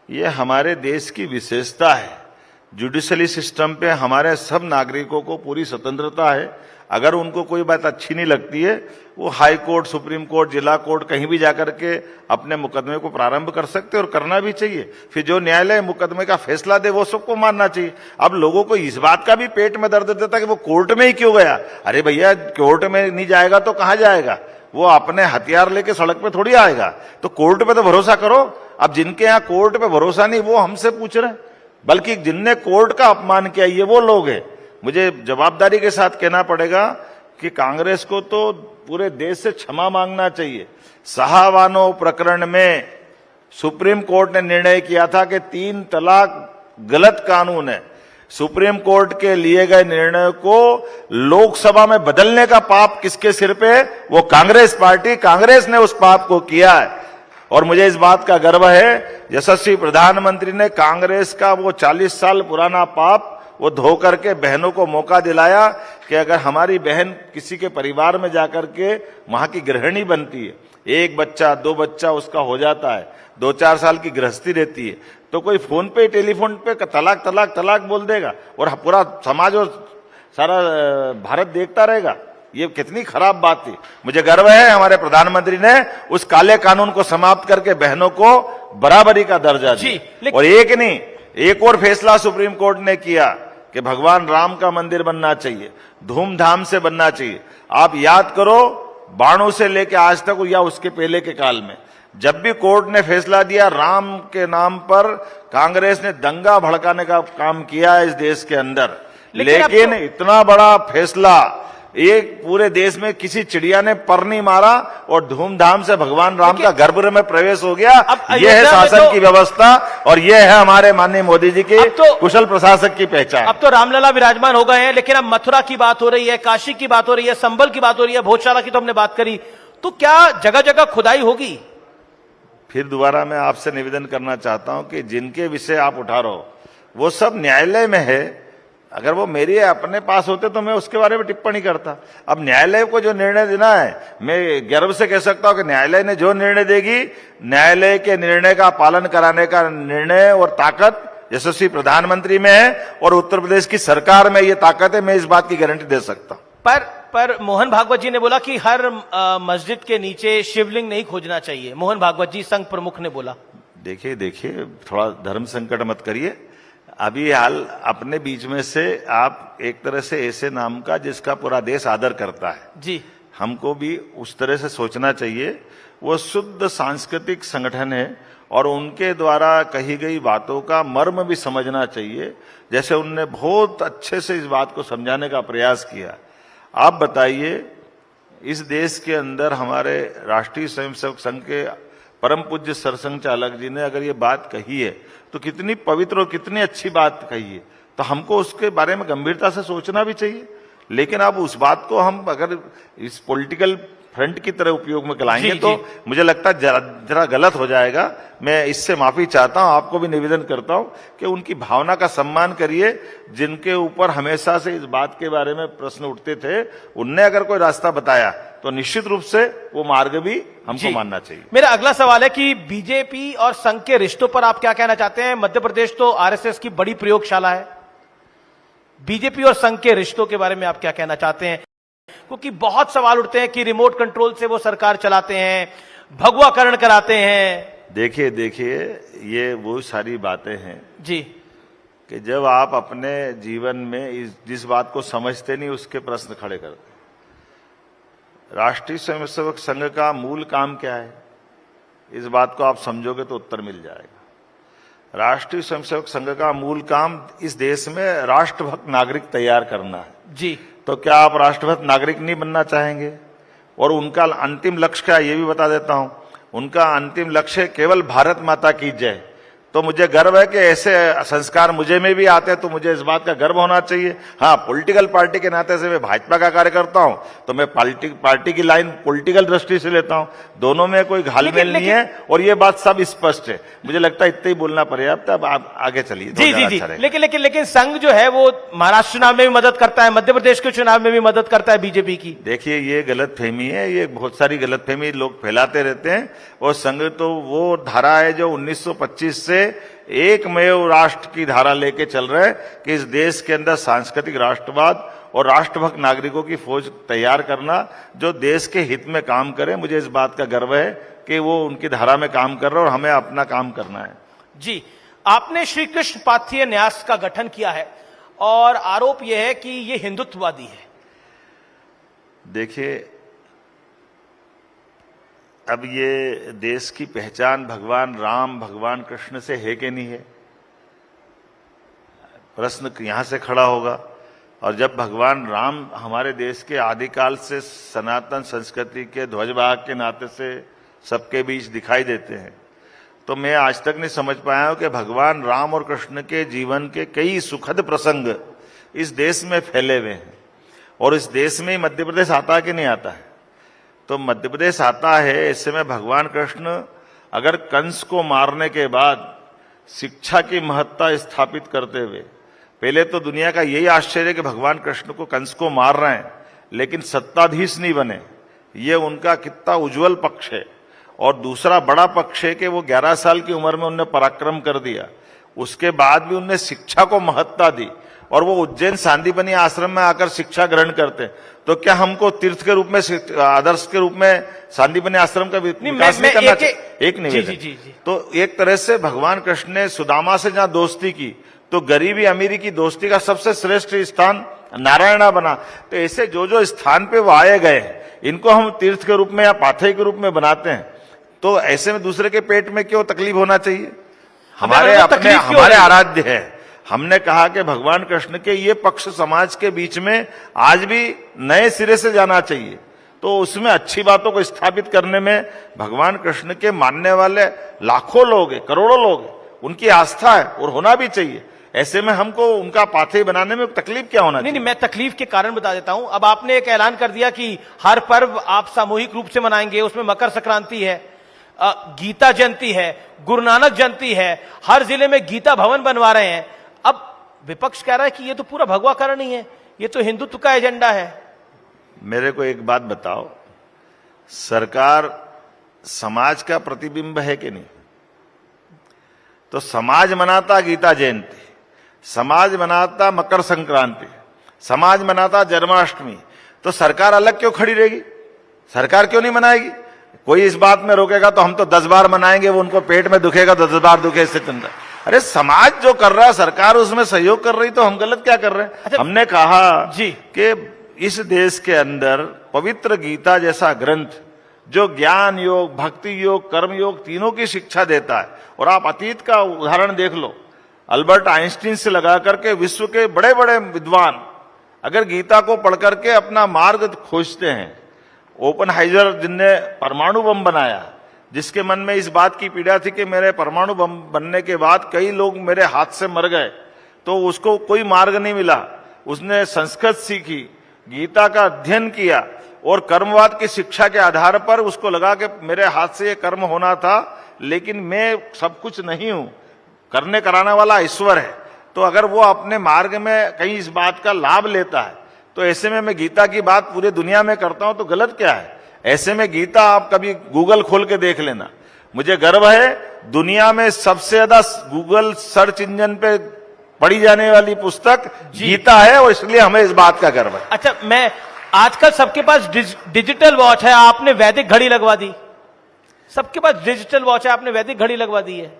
ये हमारे देश की विशेषता है। जुडिशरी सिस्टम पे हमारे सब नागरिकों को पूरी स्वतंत्रता है। अगर उनको कोई बात अच्छी नहीं लगती है, वो हाई कोर्ट, सुप्रीम कोर्ट, जिला कोर्ट कहीं भी जाकर के अपने मुकदमे को प्रारंभ कर सकते हैं, और करना भी चाहिए। फिर जो न्यायालय मुकदमे का फैसला दे वो सबको मानना चाहिए। अब लोगों को इस बात का भी पेट में दर्द देता कि वो कोर्ट में ही क्यों गया। अरे भैया, कोर्ट में नहीं जाएगा तो कहां जाएगा? वो अपने हथियार लेके सड़क पे थोड़ी आएगा। तो कोर्ट पे तो भरोसा करो। अब जिनके यहाँ कोर्ट पे भरोसा नहीं, वो हमसे पूछ रहे हैं, बल्कि जिनने कोर्ट का अपमान किया ये वो लोग हैं। मुझे जवाबदारी के साथ कहना पड़ेगा कि कांग्रेस को तो पूरे देश से क्षमा मांगना चाहिए। शाहबानो प्रकरण में सुप्रीम कोर्ट ने निर्णय किया था कि 3 तलाक गलत कानून है। सुप्रीम कोर्ट के लिए गए निर्णय को लोकसभा में बदलने का पाप किसके सिर पे है? वो कांग्रेस पार्टी, कांग्रेस ने उस पाप को किया है। और मुझे इस बात का गर्व है, यशस्वी प्रधानमंत्री ने कांग्रेस का वो 40 साल पुराना पाप वो धो करके बहनों को मौका दिलाया कि अगर हमारी बहन किसी के परिवार में जाकर के वहां की गृहिणी बनती है, 1 बच्चा 2 बच्चा उसका हो जाता है, 2-4 साल की गृहस्थी रहती है, तो कोई फोन पे टेलीफोन पे तलाक तलाक तलाक बोल देगा और पूरा समाज और सारा भारत देखता रहेगा। ये कितनी खराब बात थी। मुझे गर्व है हमारे प्रधानमंत्री ने उस काले कानून को समाप्त करके बहनों को बराबरी का दर्जा दिया। और एक नहीं, एक और फैसला सुप्रीम कोर्ट ने किया कि भगवान राम का मंदिर बनना चाहिए, धूमधाम से बनना चाहिए। आप याद करो, बाणों से लेके आज तक या उसके पहले के काल में जब भी कोर्ट ने फैसला दिया, राम के नाम पर कांग्रेस ने दंगा भड़काने का काम किया है इस देश के अंदर। लेकिन इतना बड़ा फैसला एक पूरे देश में किसी चिड़िया ने पर नहीं मारा और धूमधाम से भगवान राम का गर्भगृह में प्रवेश हो गया। यह है शासन की व्यवस्था और यह है हमारे माननीय मोदी जी की कुशल प्रशासक की पहचान। अब तो रामलला विराजमान हो गए हैं, लेकिन अब मथुरा की बात हो रही है, काशी की बात हो रही है, संबल की बात हो रही है, भोजशाला की तो हमने बात करी, तो क्या जगह जगह खुदाई होगी? फिर दोबारा मैं आपसे निवेदन करना चाहता हूं कि जिनके विषय आप उठा रहे हो वो सब न्यायालय में है। अगर वो मेरे अपने पास होते तो मैं उसके बारे में टिप्पणी करता। अब न्यायालय को जो निर्णय देना है, मैं गर्व से कह सकता हूं कि न्यायालय ने जो निर्णय देगी, न्यायालय के निर्णय का पालन कराने का निर्णय और ताकत यशस्वी प्रधानमंत्री में है और उत्तर प्रदेश की सरकार में ये ताकत है। मैं इस बात की गारंटी दे सकता हूं। पर मोहन भागवत जी ने बोला कि हर मस्जिद के नीचे शिवलिंग नहीं खोजना चाहिए। मोहन भागवत जी संघ प्रमुख ने बोला। देखिए थोड़ा धर्म संकट मत करिए। अभी हाल अपने बीच में से आप एक तरह से ऐसे नाम का जिसका पूरा देश आदर करता है जी, हमको भी उस तरह से सोचना चाहिए। वो शुद्ध सांस्कृतिक संगठन है और उनके द्वारा कही गई बातों का मर्म भी समझना चाहिए। जैसे उनने बहुत अच्छे से इस बात को समझाने का प्रयास किया। आप बताइए, इस देश के अंदर हमारे राष्ट्रीय स्वयंसेवक संघ के परम पूज्य सरसंघ चालक जी ने अगर ये बात कही है तो कितनी पवित्र और कितनी अच्छी बात कही है, तो हमको उसके बारे में गंभीरता से सोचना भी चाहिए। लेकिन अब उस बात को हम अगर इस पॉलिटिकल फ्रंट की तरह उपयोग में लाएंगे तो मुझे लगता है जरा गलत हो जाएगा। मैं इससे माफी चाहता हूं, आपको भी निवेदन करता हूं कि उनकी भावना का सम्मान करिए। जिनके ऊपर हमेशा से इस बात के बारे में प्रश्न उठते थे, उनने अगर कोई रास्ता बताया तो निश्चित रूप से वो मार्ग भी हमको मानना चाहिए। मेरा अगला सवाल है कि बीजेपी और संघ के रिश्तों पर आप क्या कहना चाहते हैं? मध्य प्रदेश तो आरएसएस की बड़ी प्रयोगशाला है। बीजेपी और संघ के रिश्तों के बारे में आप क्या कहना चाहते हैं? क्योंकि बहुत सवाल उठते हैं कि रिमोट कंट्रोल से वो सरकार चलाते हैं, भगवाकरण कराते हैं। देखिए ये वो सारी बातें हैं जी कि जब आप अपने जीवन में जिस बात को समझते नहीं उसके प्रश्न खड़े करते। राष्ट्रीय स्वयंसेवक संघ का मूल काम क्या है, इस बात को आप समझोगे तो उत्तर मिल जाएगा। राष्ट्रीय स्वयंसेवक संघ का मूल काम इस देश में राष्ट्रभक्त नागरिक तैयार करना है जी। तो क्या आप राष्ट्रभक्त नागरिक नहीं बनना चाहेंगे? और उनका अंतिम लक्ष्य क्या, ये भी बता देता हूं। उनका अंतिम लक्ष्य केवल भारत माता की जय। तो मुझे गर्व है कि ऐसे संस्कार मुझे में भी आते हैं, तो मुझे इस बात का गर्व होना चाहिए। हाँ, पॉलिटिकल पार्टी के नाते से मैं भाजपा का कार्यकर्ता हूं तो मैं पार्टी की लाइन पॉलिटिकल दृष्टि से लेता हूं। दोनों में कोई घालमेल नहीं है और ये बात सब स्पष्ट है। मुझे लगता है इतना ही बोलना पर्याप्त है। अब आप आगे चलिए। जी। लेकिन संघ जो है वो महाराष्ट्र चुनाव में भी मदद करता है, मध्य प्रदेश के चुनाव में भी मदद करता है बीजेपी की। देखिए ये गलतफहमी है, ये बहुत सारी गलतफहमी लोग फैलाते रहते हैं। और संघ तो वो धारा है जो 1925 से एकमेव राष्ट्र की धारा लेके चल रहे हैं कि इस देश के अंदर सांस्कृतिक राष्ट्रवाद और राष्ट्रभक्त नागरिकों की फौज तैयार करना जो देश के हित में काम करे। मुझे इस बात का गर्व है कि वो उनकी धारा में काम कर रहे हैं और हमें अपना काम करना है। जी, आपने श्री कृष्ण पाथेय न्यास का गठन किया है और आरोप यह है कि ये हिंदुत्ववादी है। देखिए, अब ये देश की पहचान भगवान राम भगवान कृष्ण से है कि नहीं है, प्रश्न यहां से खड़ा होगा। और जब भगवान राम हमारे देश के आदिकाल से सनातन संस्कृति के ध्वजवाहक के नाते से सबके बीच दिखाई देते हैं, तो मैं आज तक नहीं समझ पाया हूं कि भगवान राम और कृष्ण के जीवन के कई सुखद प्रसंग इस देश में फैले हुए हैं। और इस देश में मध्य प्रदेश आता है कि नहीं आता है? तो मध्य प्रदेश आता है। ऐसे में भगवान कृष्ण अगर कंस को मारने के बाद शिक्षा की महत्ता स्थापित करते हुए, पहले तो दुनिया का यही आश्चर्य है कि भगवान कृष्ण को कंस को मार रहे हैं लेकिन सत्ताधीश नहीं बने, ये उनका कितना उज्जवल पक्ष है। और दूसरा बड़ा पक्ष है कि वो 11 साल की उम्र में उन्होंने पराक्रम कर दिया, उसके बाद भी उन्होंने शिक्षा को महत्ता दी और वो उज्जैन सांदीपनि आश्रम में आकर शिक्षा ग्रहण करते हैं। तो क्या हमको तीर्थ के रूप में, आदर्श के रूप में सांदीपनि आश्रम का विकास नहीं करना चाहिए? एक निवेदन। जी। तो एक तरह से भगवान कृष्ण ने सुदामा से जहां दोस्ती की तो गरीबी अमीरी की दोस्ती का सबसे श्रेष्ठ स्थान नारायणा बना। तो ऐसे जो जो स्थान पे वो आए गए इनको हम तीर्थ के रूप में या पाथेय के रूप में बनाते हैं, तो ऐसे में दूसरे के पेट में क्यों तकलीफ होना चाहिए? हमारे अपने हमारे आराध्य है। हमने कहा कि भगवान कृष्ण के ये पक्ष समाज के बीच में आज भी नए सिरे से जाना चाहिए, तो उसमें अच्छी बातों को स्थापित करने में भगवान कृष्ण के मानने वाले लाखों लोग हैं, करोड़ों लोग हैं, उनकी आस्था है और होना भी चाहिए। ऐसे में हमको उनका पाथेय बनाने में तकलीफ क्या होना चाहिए? नहीं, मैं तकलीफ के कारण बता देता हूं। अब आपने एक ऐलान कर दिया कि हर पर्व आप सामूहिक रूप से मनाएंगे, उसमें मकर संक्रांति है, गीता जयंती है, गुरु नानक जयंती है, हर जिले में गीता भवन बनवा रहे हैं। अब विपक्ष कह रहा है कि ये तो पूरा भगवाकरण ही है, ये तो हिंदुत्व का एजेंडा है। मेरे को एक बात बताओ, सरकार समाज का प्रतिबिंब है कि नहीं? तो समाज मनाता गीता जयंती, समाज मनाता मकर संक्रांति, समाज मनाता जन्माष्टमी, तो सरकार अलग क्यों खड़ी रहेगी? सरकार क्यों नहीं मनाएगी? कोई इस बात में रोकेगा तो हम तो 10 बार मनाएंगे, वो उनको पेट में दुखेगा तो 10 बार दुखे, इससे चंदा। अरे समाज जो कर रहा है, सरकार उसमें सहयोग कर रही, तो हम गलत क्या कर रहे हैं? अच्छा, हमने कहा जी कि इस देश के अंदर पवित्र गीता जैसा ग्रंथ जो ज्ञान योग, भक्ति योग, कर्म योग तीनों की शिक्षा देता है। और आप अतीत का उदाहरण देख लो, अल्बर्ट आइंस्टीन से लगा करके विश्व के बड़े बड़े विद्वान अगर गीता को पढ़ करके अपना मार्ग खोजते हैं। ओपनहाइजर जिनने परमाणु बम बनाया, जिसके मन में इस बात की पीड़ा थी कि मेरे परमाणु बम बनने के बाद कई लोग मेरे हाथ से मर गए, तो उसको कोई मार्ग नहीं मिला। उसने संस्कृत सीखी, गीता का अध्ययन किया और कर्मवाद की शिक्षा के आधार पर उसको लगा कि मेरे हाथ से ये कर्म होना था, लेकिन मैं सब कुछ नहीं हूं, करने कराने वाला ईश्वर है। तो अगर वो अपने मार्ग में कहीं इस बात का लाभ लेता है, तो ऐसे में मैं गीता की बात पूरी दुनिया में करता हूं तो गलत क्या है? ऐसे में गीता आप कभी गूगल खोल के देख लेना। मुझे गर्व है, दुनिया में सबसे ज्यादा गूगल सर्च इंजन पे पढ़ी जाने वाली पुस्तक गीता है, और इसलिए हमें इस बात का गर्व है। अच्छा, मैं आजकल सबके पास डिजिटल वॉच है, आपने वैदिक घड़ी लगवा दी। सबके पास डिजिटल वॉच है, आपने वैदिक घड़ी लगवा दी है,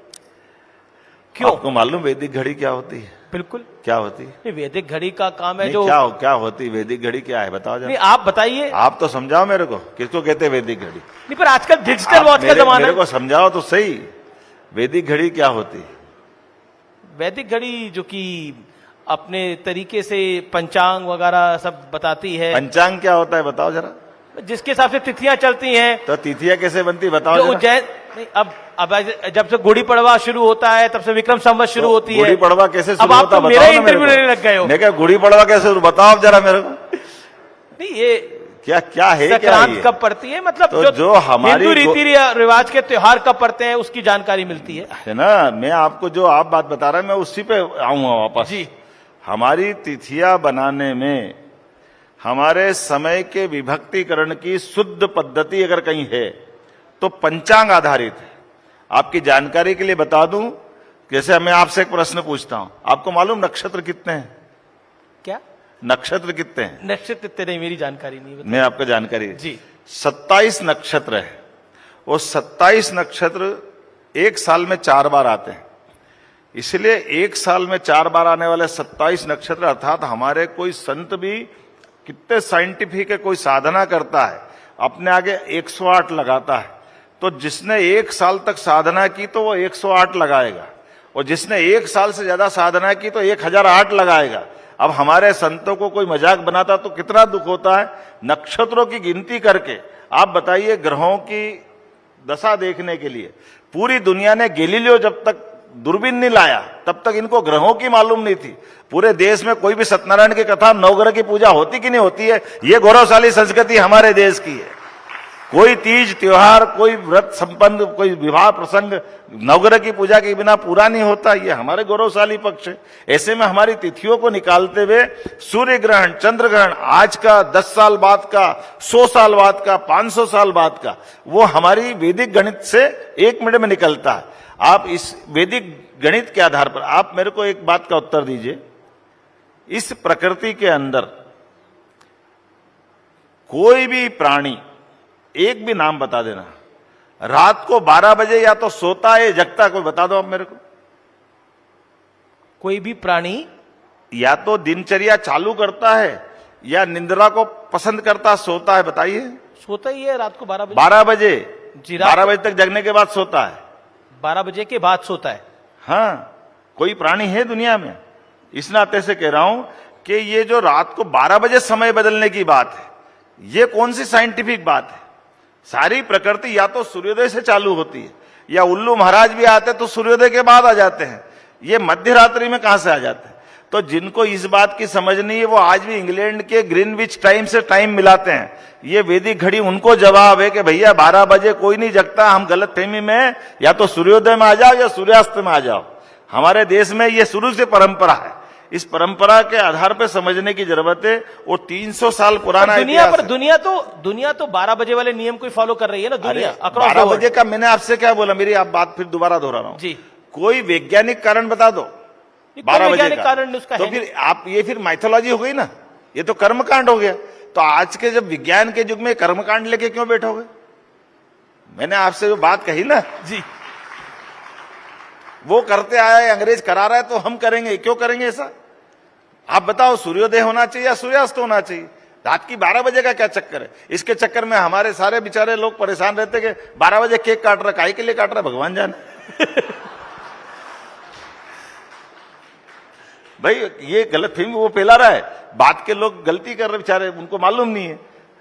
क्यों? आपको मालूम वैदिक घड़ी क्या होती है? बिल्कुल क्या होती है? ये वैदिक घड़ी का काम है नहीं, जो क्या होती वैदिक घड़ी क्या है बताओ जरा। नहीं, आप बताइए। आप तो समझाओ मेरे को, किसको कहते हैं वैदिक घड़ी? नहीं, पर आजकल डिजिटल वॉच का जमाना मेरे है। को समझाओ तो सही, वैदिक घड़ी क्या होती है? वैदिक घड़ी जो कि अपने तरीके से पंचांग वगैरह सब बताती है। पंचांग क्या होता है बताओ जरा। जिसके हिसाब से तिथियां चलती हैं, तो तिथियां कैसे बनती बताओ जो जरा। उज्जैन नहीं, अब जब से गुड़ी पड़वा शुरू होता है तब से विक्रम संवत शुरू होती है। गुड़ी पड़वा कैसे शुरू अब आप होता तो है मेरा बताओ ना इंटरव्यू मेरे को। लेने लग गए हो। मैं क्या गुड़ी पड़वा कैसे बताओ आप जरा मेरे को। नहीं, ये क्या क्या है क्या संक्रांत ये? कब पड़ती है, मतलब तो जो हमारी हिंदू रीति रिवाज के त्योहार कब पड़ते हैं उसकी जानकारी मिलती है। है ना, मैं आपको जो आप बात बता रहा है मैं उसी पे आऊंगा वापस। जी, हमारी तिथियां बनाने में हमारे समय के विभक्तिकरण की शुद्ध पद्धति अगर कहीं है तो पंचांग आधारित है। आपकी जानकारी के लिए बता दूं, जैसे मैं आपसे एक प्रश्न पूछता हूं, आपको मालूम नक्षत्र कितने हैं? क्या नक्षत्र कितने हैं? नक्षत्र इतने नहीं, मेरी जानकारी नहीं मैं आपको जानकारी जी। 27 नक्षत्र है। वो 27 नक्षत्र एक साल में 4 बार आते हैं, इसलिए एक साल में 4 बार आने वाले 27 नक्षत्र, अर्थात हमारे कोई संत भी कितने साइंटिफिक है, कोई साधना करता है अपने आगे 108 लगाता है। तो जिसने एक साल तक साधना की तो वो 108 लगाएगा, और जिसने एक साल से ज्यादा साधना की तो 1008 लगाएगा। अब हमारे संतों को कोई मजाक बनाता तो कितना दुख होता है। नक्षत्रों की गिनती करके आप बताइए, ग्रहों की दशा देखने के लिए पूरी दुनिया ने, गैलीलियो जब तक दूरबीन नहीं लाया तब तक इनको ग्रहों की मालूम नहीं थी। पूरे देश में कोई भी सत्यनारायण की कथा, नवग्रह की पूजा होती कि नहीं होती है? ये गौरवशाली संस्कृति हमारे देश की है। कोई तीज त्योहार, कोई व्रत संपन्न, कोई विवाह प्रसंग नवग्रह की पूजा के बिना पूरा नहीं होता। ये हमारे गौरवशाली पक्ष है। ऐसे में हमारी तिथियों को निकालते हुए सूर्य ग्रहण, चंद्र ग्रहण आज का, 10 साल बाद का, 100 साल बाद का, 500 साल बाद का, वो हमारी वैदिक गणित से 1 मिनट में निकलता है। आप इस वैदिक गणित के आधार पर आप मेरे को एक बात का उत्तर दीजिए, इस प्रकृति के अंदर कोई भी प्राणी, एक भी नाम बता देना, रात को 12 बजे या तो सोता है या जगता, कोई बता दो आप मेरे को। कोई भी प्राणी या तो दिनचर्या चालू करता है या निंद्रा को पसंद करता, सोता है, बताइए। सोता ही है रात को 12 बजे। 12 बजे जी, 12 बजे तक जगने के बाद सोता है। 12 बजे के बाद सोता है। हाँ, कोई प्राणी है दुनिया में? इस नाते से कह रहा हूं कि ये जो रात को 12 बजे समय बदलने की बात है, ये कौन सी साइंटिफिक बात है? सारी प्रकृति या तो सूर्योदय से चालू होती है, या उल्लू महाराज भी आते तो सूर्योदय के बाद आ जाते हैं। ये मध्य रात्रि में कहां से आ जाते हैं? तो जिनको इस बात की समझ नहीं है, वो आज भी इंग्लैंड के ग्रीनविच टाइम से टाइम मिलाते हैं। ये वैदिक घड़ी उनको जवाब है कि भैया 12 बजे कोई नहीं जगता, हम गलत फहमी में, या तो सूर्योदय में आ जाओ या सूर्यास्त में आ जाओ। हमारे देश में ये शुरू से परंपरा है। इस परंपरा के आधार पर समझने की जरूरत है। वो 300 साल पुराना दुनिया तो 12 बजे वाले नियम को ही फॉलो कर रही है ना दुनिया। 12 बजे का मैंने आपसे क्या बोला? मेरी आप बात फिर दोबारा दोहरा रहा हूं जी। कोई वैज्ञानिक कारण बता दो 12 बजे का। कारण उसका तो है फिर आप, ये फिर माइथोलॉजी हो गई ना, ये तो कर्मकांड हो गया। तो आज के जब विज्ञान के युग में कर्मकांड लेके क्यों बैठोगे? मैंने आपसे जो बात कही ना जी, वो करते आया है, अंग्रेज करा रहा है तो हम करेंगे। क्यों करेंगे ऐसा? आप बताओ, सूर्योदय होना चाहिए या सूर्यास्त होना चाहिए? रात की 12 बजे का क्या चक्कर है? इसके चक्कर में हमारे सारे बेचारे लोग परेशान रहते कि 12 बजे केक काट रहा, काहे के लिए काट रहा, भगवान जाने। भाई ये गलत फहमी वो फैला रहा है, बात के लोग गलती कर रहे बेचारे, उनको मालूम नहीं है।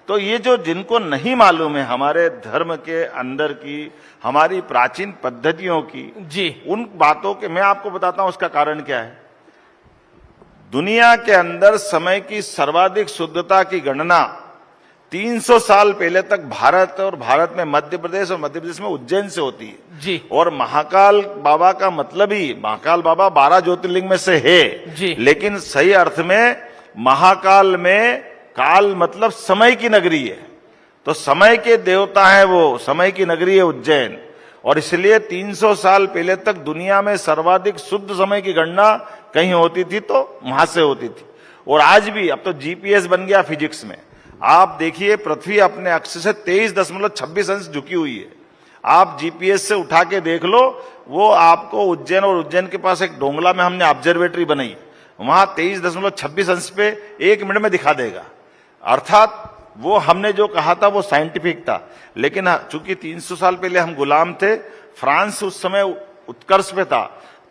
तो ये जो जिनको नहीं मालूम है हमारे धर्म के अंदर की, हमारी प्राचीन पद्धतियों की जी, उन बातों के मैं आपको बताता हूं उसका कारण क्या है। दुनिया के अंदर समय की सर्वाधिक शुद्धता की गणना 300 साल पहले तक भारत और भारत में मध्य प्रदेश और मध्य प्रदेश में उज्जैन से होती है जी। और महाकाल बाबा का मतलब ही, महाकाल बाबा 12 ज्योतिर्लिंग में से है जी। लेकिन सही अर्थ में महाकाल में काल मतलब समय की नगरी है। तो समय के देवता है वो, समय की नगरी है उज्जैन। और इसलिए 300 साल पहले तक दुनिया में सर्वाधिक शुद्ध समय की गणना कहीं होती थी तो वहां से होती थी। और आज भी, अब तो जीपीएस बन गया फिजिक्स में। आप देखिए पृथ्वी अपने अक्ष से 23.26 अंश झुकी हुई है। आप जीपीएस से उठा के देख लो, वो आपको उज्जैन और उज्जैन के पास एक डोंगला में हमने ऑब्जर्वेटरी बनाई, वहां 23.26 अंश पे 1 मिनट में दिखा देगा। अर्थात वो हमने जो कहा था वो साइंटिफिक था। लेकिन चूंकि 300 साल पहले हम गुलाम थे, फ्रांस उस समय उत्कर्ष पे था,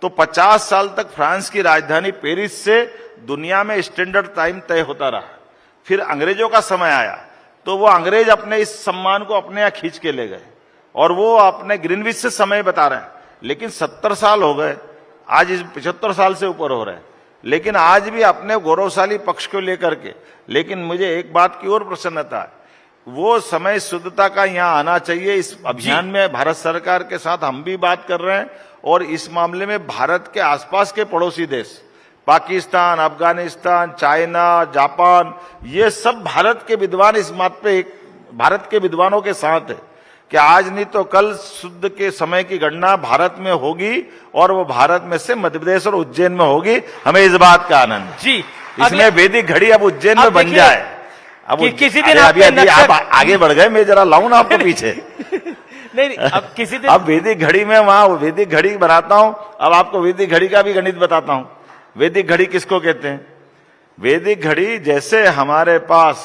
तो 50 साल तक फ्रांस की राजधानी पेरिस से दुनिया में स्टैंडर्ड टाइम तय होता रहा। फिर अंग्रेजों का समय आया तो वो अंग्रेज अपने इस सम्मान को अपने यहां खींच के ले गए और वो अपने ग्रीनविच से समय बता रहे हैं। लेकिन 70 साल हो गए, आज इस 75 साल से ऊपर हो रहे हैं, लेकिन आज भी अपने गौरवशाली पक्ष को लेकर के। लेकिन मुझे एक बात की और प्रसन्नता है, वो समय शुद्धता का यहां आना चाहिए। इस अभियान में भारत सरकार के साथ हम भी बात कर रहे हैं और इस मामले में भारत के आसपास के पड़ोसी देश पाकिस्तान, अफगानिस्तान, चाइना, जापान, ये सब भारत के विद्वान इस बात पे भारत के विद्वानों के साथ है कि आज नहीं तो कल शुद्ध के समय की गणना भारत में होगी और वो भारत में से मध्य प्रदेश और उज्जैन में होगी। हमें इस बात का आनंद जी। इसमें वैदिक घड़ी अब उज्जैन में बन जाए। अब किसी दिन अभी आप आगे बढ़ गए, मैं जरा लाऊं ना आपको पीछे। नहीं, अब किसी दिन अब वैदिक घड़ी में वहां वैदिक घड़ी बनाता हूं। अब आपको वैदिक घड़ी का भी गणित बताता हूं। वैदिक घड़ी किसको कहते हैं? वैदिक घड़ी जैसे हमारे पास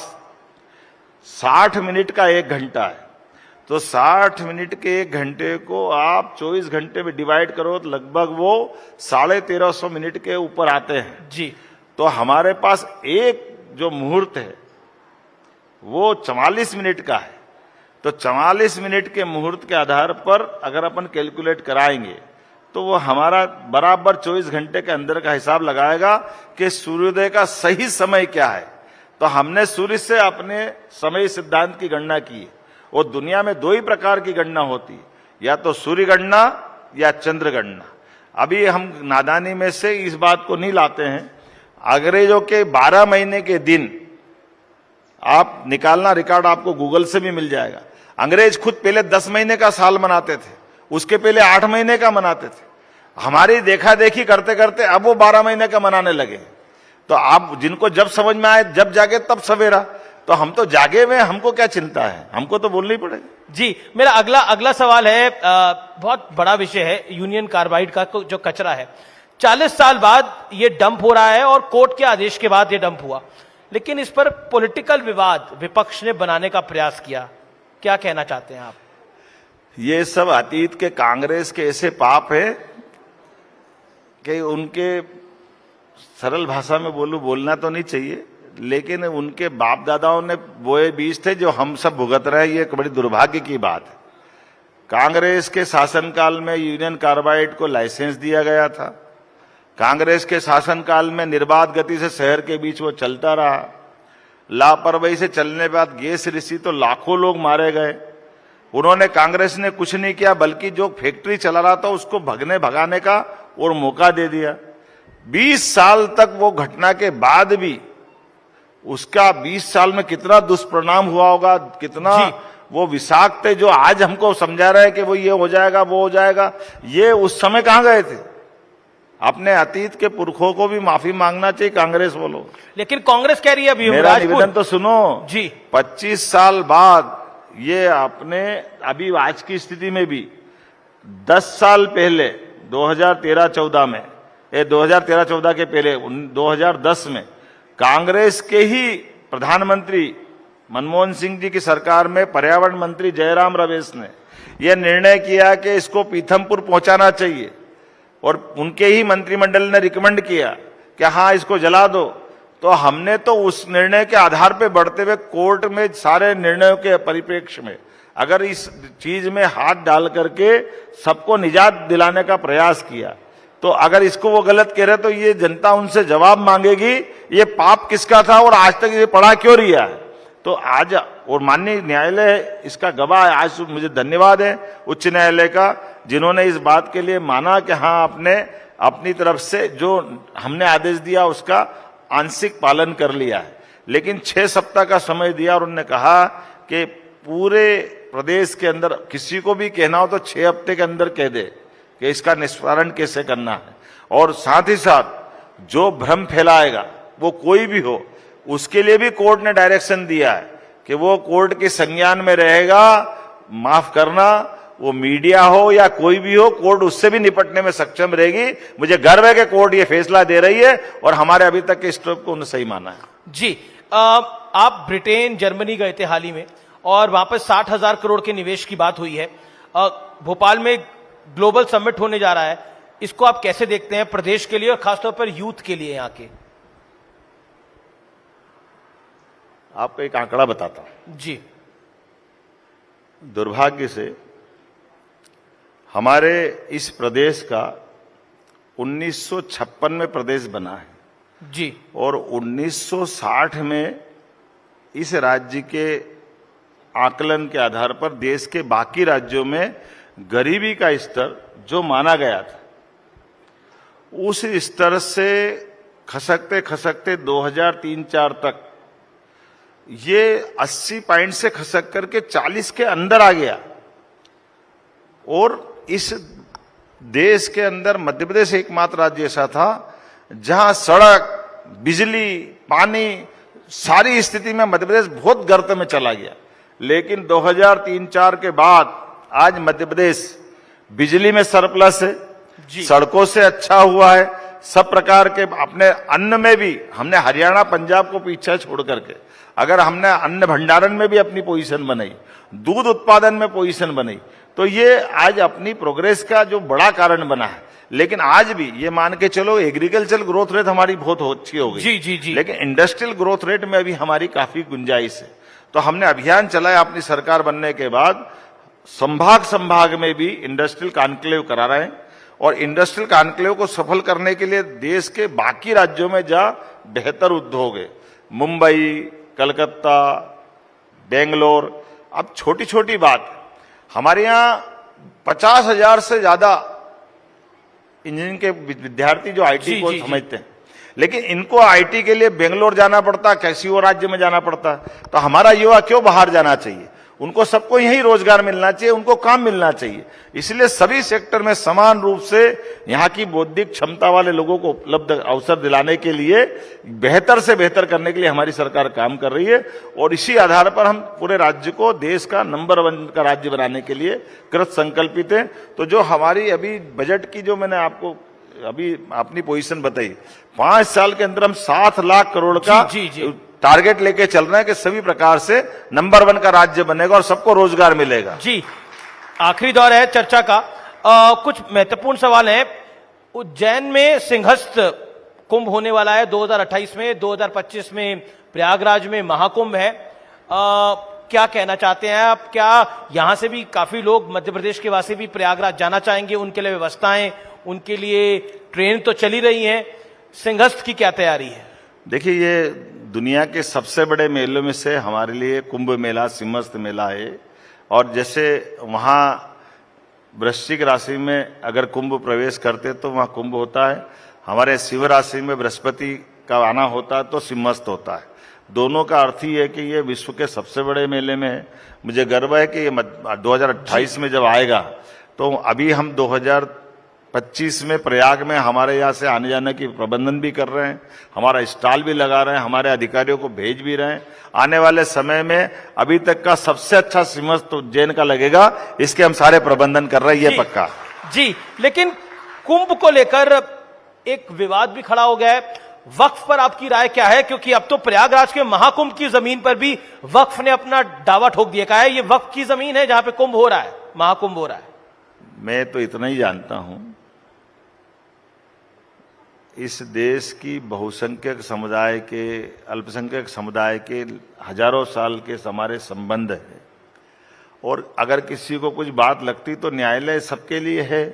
60 मिनट का 1 घंटा है, तो 60 मिनट के 1 घंटे को आप 24 घंटे में डिवाइड करो तो लगभग वो 1350 मिनट के ऊपर आते हैं जी। तो हमारे पास एक जो मुहूर्त है वो 44 मिनट का है। तो 44 मिनट के मुहूर्त के आधार पर अगर अपन कैलकुलेट कराएंगे तो वो हमारा बराबर 24 घंटे के अंदर का हिसाब लगाएगा कि सूर्योदय का सही समय क्या है। तो हमने सूर्य से अपने समय सिद्धांत की गणना की वो दुनिया में दो ही प्रकार की गणना होती है, या तो सूर्य गणना या चंद्र गणना। अभी हम नादानी में से इस बात को नहीं लाते हैं। अंग्रेजों के 12 महीने के दिन आप निकालना, रिकॉर्ड आपको गूगल से भी मिल जाएगा। अंग्रेज खुद पहले 10 महीने का साल मनाते थे, उसके पहले 8 महीने का मनाते थे। हमारी देखा देखी करते करते अब वो 12 महीने का मनाने लगे। तो आप जिनको जब समझ में आए, जब जागे तब सवेरा, तो हम तो जागे हुए, हमको क्या चिंता है, हमको तो बोलना ही पड़ेगा। जी, मेरा अगला सवाल है, बहुत बड़ा विषय है यूनियन कार्बाइड का जो कचरा है। 40 साल बाद ये डंप हो रहा है और कोर्ट के आदेश के बाद ये डंप हुआ, लेकिन इस पर पॉलिटिकल विवाद विपक्ष ने बनाने का प्रयास किया। क्या कहना चाहते हैं आप? ये सब अतीत के कांग्रेस के ऐसे पाप है कि उनके, सरल भाषा में बोलना तो नहीं चाहिए, लेकिन उनके बाप दादाओं ने बोए बीज थे जो हम सब भुगत रहे हैं। ये एक बड़ी दुर्भाग्य की बात है। कांग्रेस के शासनकाल में यूनियन कार्बाइड को लाइसेंस दिया गया था। कांग्रेस के शासनकाल में निर्बाध गति से शहर के बीच वो चलता रहा। लापरवाही से चलने के बाद गैस रिसी तो लाखों लोग मारे गए। उन्होंने, कांग्रेस ने कुछ नहीं किया, बल्कि जो फैक्ट्री चला रहा था उसको भगाने का और मौका दे दिया। 20 साल तक वो घटना के बाद भी उसका 20 साल में कितना दुष्परिणाम हुआ होगा, कितना वो विषाक्त थे, जो आज हमको समझा रहे हैं कि वो ये हो जाएगा, वो हो जाएगा। ये उस समय कहां गए थे? अपने अतीत के पुरखों को भी माफी मांगना चाहिए कांग्रेस वालों। लेकिन कांग्रेस कह रही है अभी, मेरा निवेदन तो सुनो जी। 25 साल बाद ये अपने, अभी आज की स्थिति में भी 10 साल पहले 2013-14 में, 2013-14 के पहले 2010 में कांग्रेस के ही प्रधानमंत्री मनमोहन सिंह जी की सरकार में पर्यावरण मंत्री जयराम रमेश ने यह निर्णय किया कि इसको पीथमपुर पहुंचाना चाहिए, और उनके ही मंत्रिमंडल ने रिकमेंड किया कि हाँ इसको जला दो। तो हमने तो उस निर्णय के आधार पर बढ़ते हुए कोर्ट में सारे निर्णयों के परिप्रेक्ष्य में अगर इस चीज में हाथ डाल करके सबको निजात दिलाने का प्रयास किया, तो अगर इसको वो गलत कह रहे तो ये जनता उनसे जवाब मांगेगी ये पाप किसका था और आज तक ये पड़ा क्यों रिया है। तो आज, और माननीय न्यायालय इसका गवाह है, आज मुझे धन्यवाद है उच्च न्यायालय का, जिन्होंने इस बात के लिए माना कि हाँ आपने अपनी तरफ से जो हमने आदेश दिया उसका आंशिक पालन कर लिया है। लेकिन 6 सप्ताह का समय दिया और उन्होंने कहा कि पूरे प्रदेश के अंदर किसी को भी कहना हो तो 6 हफ्ते के अंदर कह दे कि इसका निस्वारण कैसे करना है। और साथ ही साथ जो भ्रम फैलाएगा वो कोई भी हो, उसके लिए भी कोर्ट ने डायरेक्शन दिया है कि वो कोर्ट के संज्ञान में रहेगा। माफ करना, वो मीडिया हो या कोई भी हो, कोर्ट उससे भी निपटने में सक्षम रहेगी। मुझे गर्व है कि कोर्ट ये फैसला दे रही है और हमारे अभी तक के स्टेप को उन्होंने सही माना है। जी, आप ब्रिटेन, जर्मनी गए थे हाल ही में और वहां पर 60,000 करोड़ के निवेश की बात हुई है। भोपाल में ग्लोबल समिट होने जा रहा है, इसको आप कैसे देखते हैं प्रदेश के लिए और खासतौर पर यूथ के लिए यहाँ के? आपको एक आंकड़ा बताता हूं। जी। दुर्भाग्य से हमारे इस प्रदेश का 1956 में प्रदेश बना है जी, और 1960 में इस राज्य के आकलन के आधार पर देश के बाकी राज्यों में गरीबी का स्तर जो माना गया था उस स्तर से खसकते खसकते 2003-4 तक ये 80 पॉइंट से खसक करके 40 के अंदर आ गया। और इस देश के अंदर मध्य प्रदेश एकमात्र राज्य ऐसा था जहां सड़क, बिजली, पानी, सारी स्थिति में मध्य प्रदेश बहुत गर्त में चला गया। लेकिन 2003-4 के बाद आज मध्य प्रदेश बिजली में सरप्लस है, सड़कों से अच्छा हुआ है, सब प्रकार के अपने अन्न में भी हमने हरियाणा पंजाब को पीछे छोड़ करके अगर हमने अन्न भंडारण में भी अपनी पोजीशन बनाई, दूध उत्पादन में पोजीशन बनाई, तो ये आज अपनी प्रोग्रेस का जो बड़ा कारण बना है। लेकिन आज भी ये मान के चलो एग्रीकल्चर ग्रोथ रेट हमारी बहुत अच्छी हो गई, जी। लेकिन इंडस्ट्रियल ग्रोथ रेट में अभी हमारी काफी गुंजाइश है। तो हमने अभियान चलाया अपनी सरकार बनने के बाद, संभाग में भी इंडस्ट्रियल कॉन्क्लेव करा रहे हैं और इंडस्ट्रियल कॉन्क्लेव को सफल करने के लिए देश के बाकी राज्यों में जहां बेहतर उद्योग है, मुंबई, कलकत्ता, बेंगलोर, अब छोटी छोटी बात, हमारे यहाँ 50,000 से ज्यादा इंजीनियरिंग के विद्यार्थी जो आईटी जी, को जी, जी। समझते हैं, लेकिन इनको आईटी के लिए बेंगलोर जाना पड़ता, किसी और राज्य में जाना पड़ता। तो हमारा युवा क्यों बाहर जाना चाहिए? उनको सबको यही रोजगार मिलना चाहिए, उनको काम मिलना चाहिए। इसलिए सभी सेक्टर में समान रूप से यहाँ की बौद्धिक क्षमता वाले लोगों को उपलब्ध अवसर दिलाने के लिए, बेहतर से बेहतर करने के लिए हमारी सरकार काम कर रही है। और इसी आधार पर हम पूरे राज्य को देश का नंबर 1 का राज्य बनाने के लिए कृत संकल्पित हैं। तो जो हमारी अभी बजट की, जो मैंने आपको अभी अपनी पोजीशन बताई, 5 साल के अंदर हम 7 लाख करोड़ का जी, जी, जी। टारगेट लेके चल रहे हैं कि सभी प्रकार से नंबर 1 का राज्य बनेगा और सबको रोजगार मिलेगा। जी, आखिरी दौर है चर्चा का। कुछ महत्वपूर्ण सवाल हैं। उज्जैन में सिंहस्थ कुंभ होने वाला है 2028 में, 2025 में प्रयागराज में महाकुंभ है। क्या कहना चाहते हैं आप? क्या यहां से भी काफी लोग, मध्य प्रदेश के वासी भी प्रयागराज जाना चाहेंगे? उनके लिए व्यवस्थाएं, उनके लिए ट्रेन तो चली रही हैं, सिंहस्थ की क्या तैयारी है? देखिए, ये दुनिया के सबसे बड़े मेलों में से हमारे लिए कुंभ मेला, सिंहस्थ मेला है। और जैसे वहाँ वृश्चिक राशि में अगर कुंभ प्रवेश करते तो वहाँ कुंभ होता है, हमारे सिंह राशि में बृहस्पति का आना होता है तो सिंहस्थ होता है। दोनों का अर्थ ही है कि ये विश्व के सबसे बड़े मेले में है। मुझे गर्व है कि ये 2028 में जब आएगा, तो अभी हम 2025 में प्रयाग में हमारे यहाँ से आने जाने की प्रबंधन भी कर रहे हैं, हमारा स्टॉल भी लगा रहे हैं, हमारे अधिकारियों को भेज भी रहे हैं। आने वाले समय में अभी तक का सबसे अच्छा सिंहस्थ उज्जैन का लगेगा, इसके हम सारे प्रबंधन कर रहे हैं, ये पक्का। जी, लेकिन कुंभ को लेकर एक विवाद भी खड़ा हो गया है। वक्फ पर आपकी राय क्या है? क्योंकि अब तो प्रयागराज के महाकुंभ की जमीन पर भी वक्फ ने अपना दावा ठोक दिया। कहा है ये वक्फ की जमीन है जहां पे कुंभ हो रहा है, महाकुंभ हो रहा है। मैं तो इतना ही जानता हूं, इस देश की बहुसंख्यक समुदाय के, अल्पसंख्यक समुदाय के हजारों साल के हमारे संबंध है। और अगर किसी को कुछ बात लगती तो न्यायालय सबके लिए है।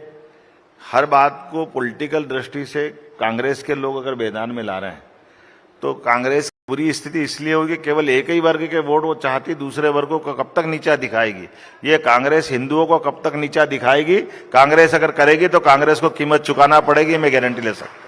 हर बात को पॉलिटिकल दृष्टि से कांग्रेस के लोग अगर मैदान में ला रहे हैं तो कांग्रेस की बुरी स्थिति इसलिए होगी, केवल एक ही वर्ग के वोट वो चाहती, दूसरे वर्गों को कब तक नीचा दिखाएगी? ये कांग्रेस हिंदुओं को कब तक नीचा दिखाएगी? कांग्रेस अगर करेगी तो कांग्रेस को कीमत चुकाना पड़ेगी, मैं गारंटी ले सकता हूं।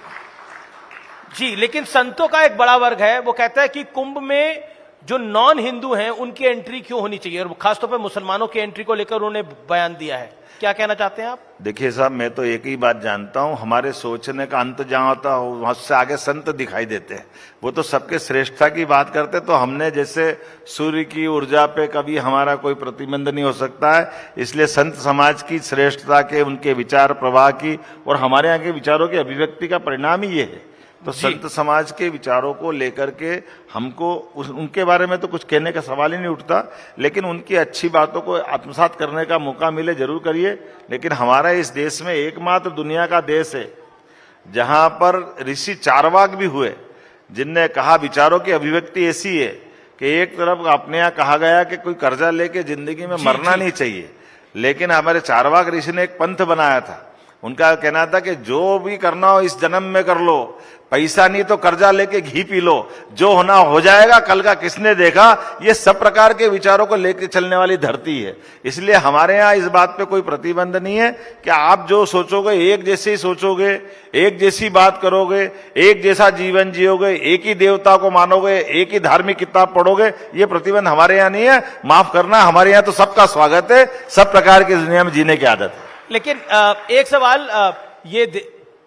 जी, लेकिन संतों का एक बड़ा वर्ग है, वो कहता है कि कुंभ में जो नॉन हिंदू हैं उनकी एंट्री क्यों होनी चाहिए, और खासतौर पर मुसलमानों की एंट्री को लेकर उन्होंने बयान दिया है। क्या कहना चाहते हैं आप? देखिए साहब, मैं तो एक ही बात जानता हूं, हमारे सोचने का अंत जहां होता है वहां से आगे संत दिखाई देते हैं। वो तो सबके श्रेष्ठता की बात करते, तो हमने जैसे सूर्य की ऊर्जा पे कभी हमारा कोई प्रतिबंध नहीं हो सकता है। इसलिए संत समाज की श्रेष्ठता के, उनके विचार प्रवाह की और हमारे यहाँ के विचारों की अभिव्यक्ति का परिणाम ही ये है। तो संत समाज के विचारों को लेकर के हमको उनके बारे में तो कुछ कहने का सवाल ही नहीं उठता, लेकिन उनकी अच्छी बातों को आत्मसात करने का मौका मिले जरूर करिए। लेकिन हमारा इस देश में एकमात्र दुनिया का देश है जहां पर ऋषि चारवाक भी हुए, जिनने कहा विचारों की अभिव्यक्ति ऐसी है कि एक तरफ अपने यहाँ कहा गया कि कोई कर्जा लेके जिंदगी में मरना नहीं चाहिए, लेकिन हमारे चारवाक ऋषि ने एक पंथ बनाया था। उनका कहना था कि जो भी करना हो इस जन्म में कर लो, पैसा नहीं तो कर्जा लेके घी पी लो, जो होना हो जाएगा, कल का किसने देखा। ये सब प्रकार के विचारों को लेकर चलने वाली धरती है। इसलिए हमारे यहाँ इस बात पे कोई प्रतिबंध नहीं है कि आप जो सोचोगे एक जैसे ही सोचोगे, एक जैसी बात करोगे, एक जैसा जीवन जियोगे, एक ही देवता को मानोगे, एक ही धार्मिक किताब पढ़ोगे, ये प्रतिबंध हमारे यहाँ नहीं है। माफ करना, हमारे यहाँ तो सबका स्वागत है, सब प्रकार की दुनिया में जीने की आदत है। लेकिन एक सवाल ये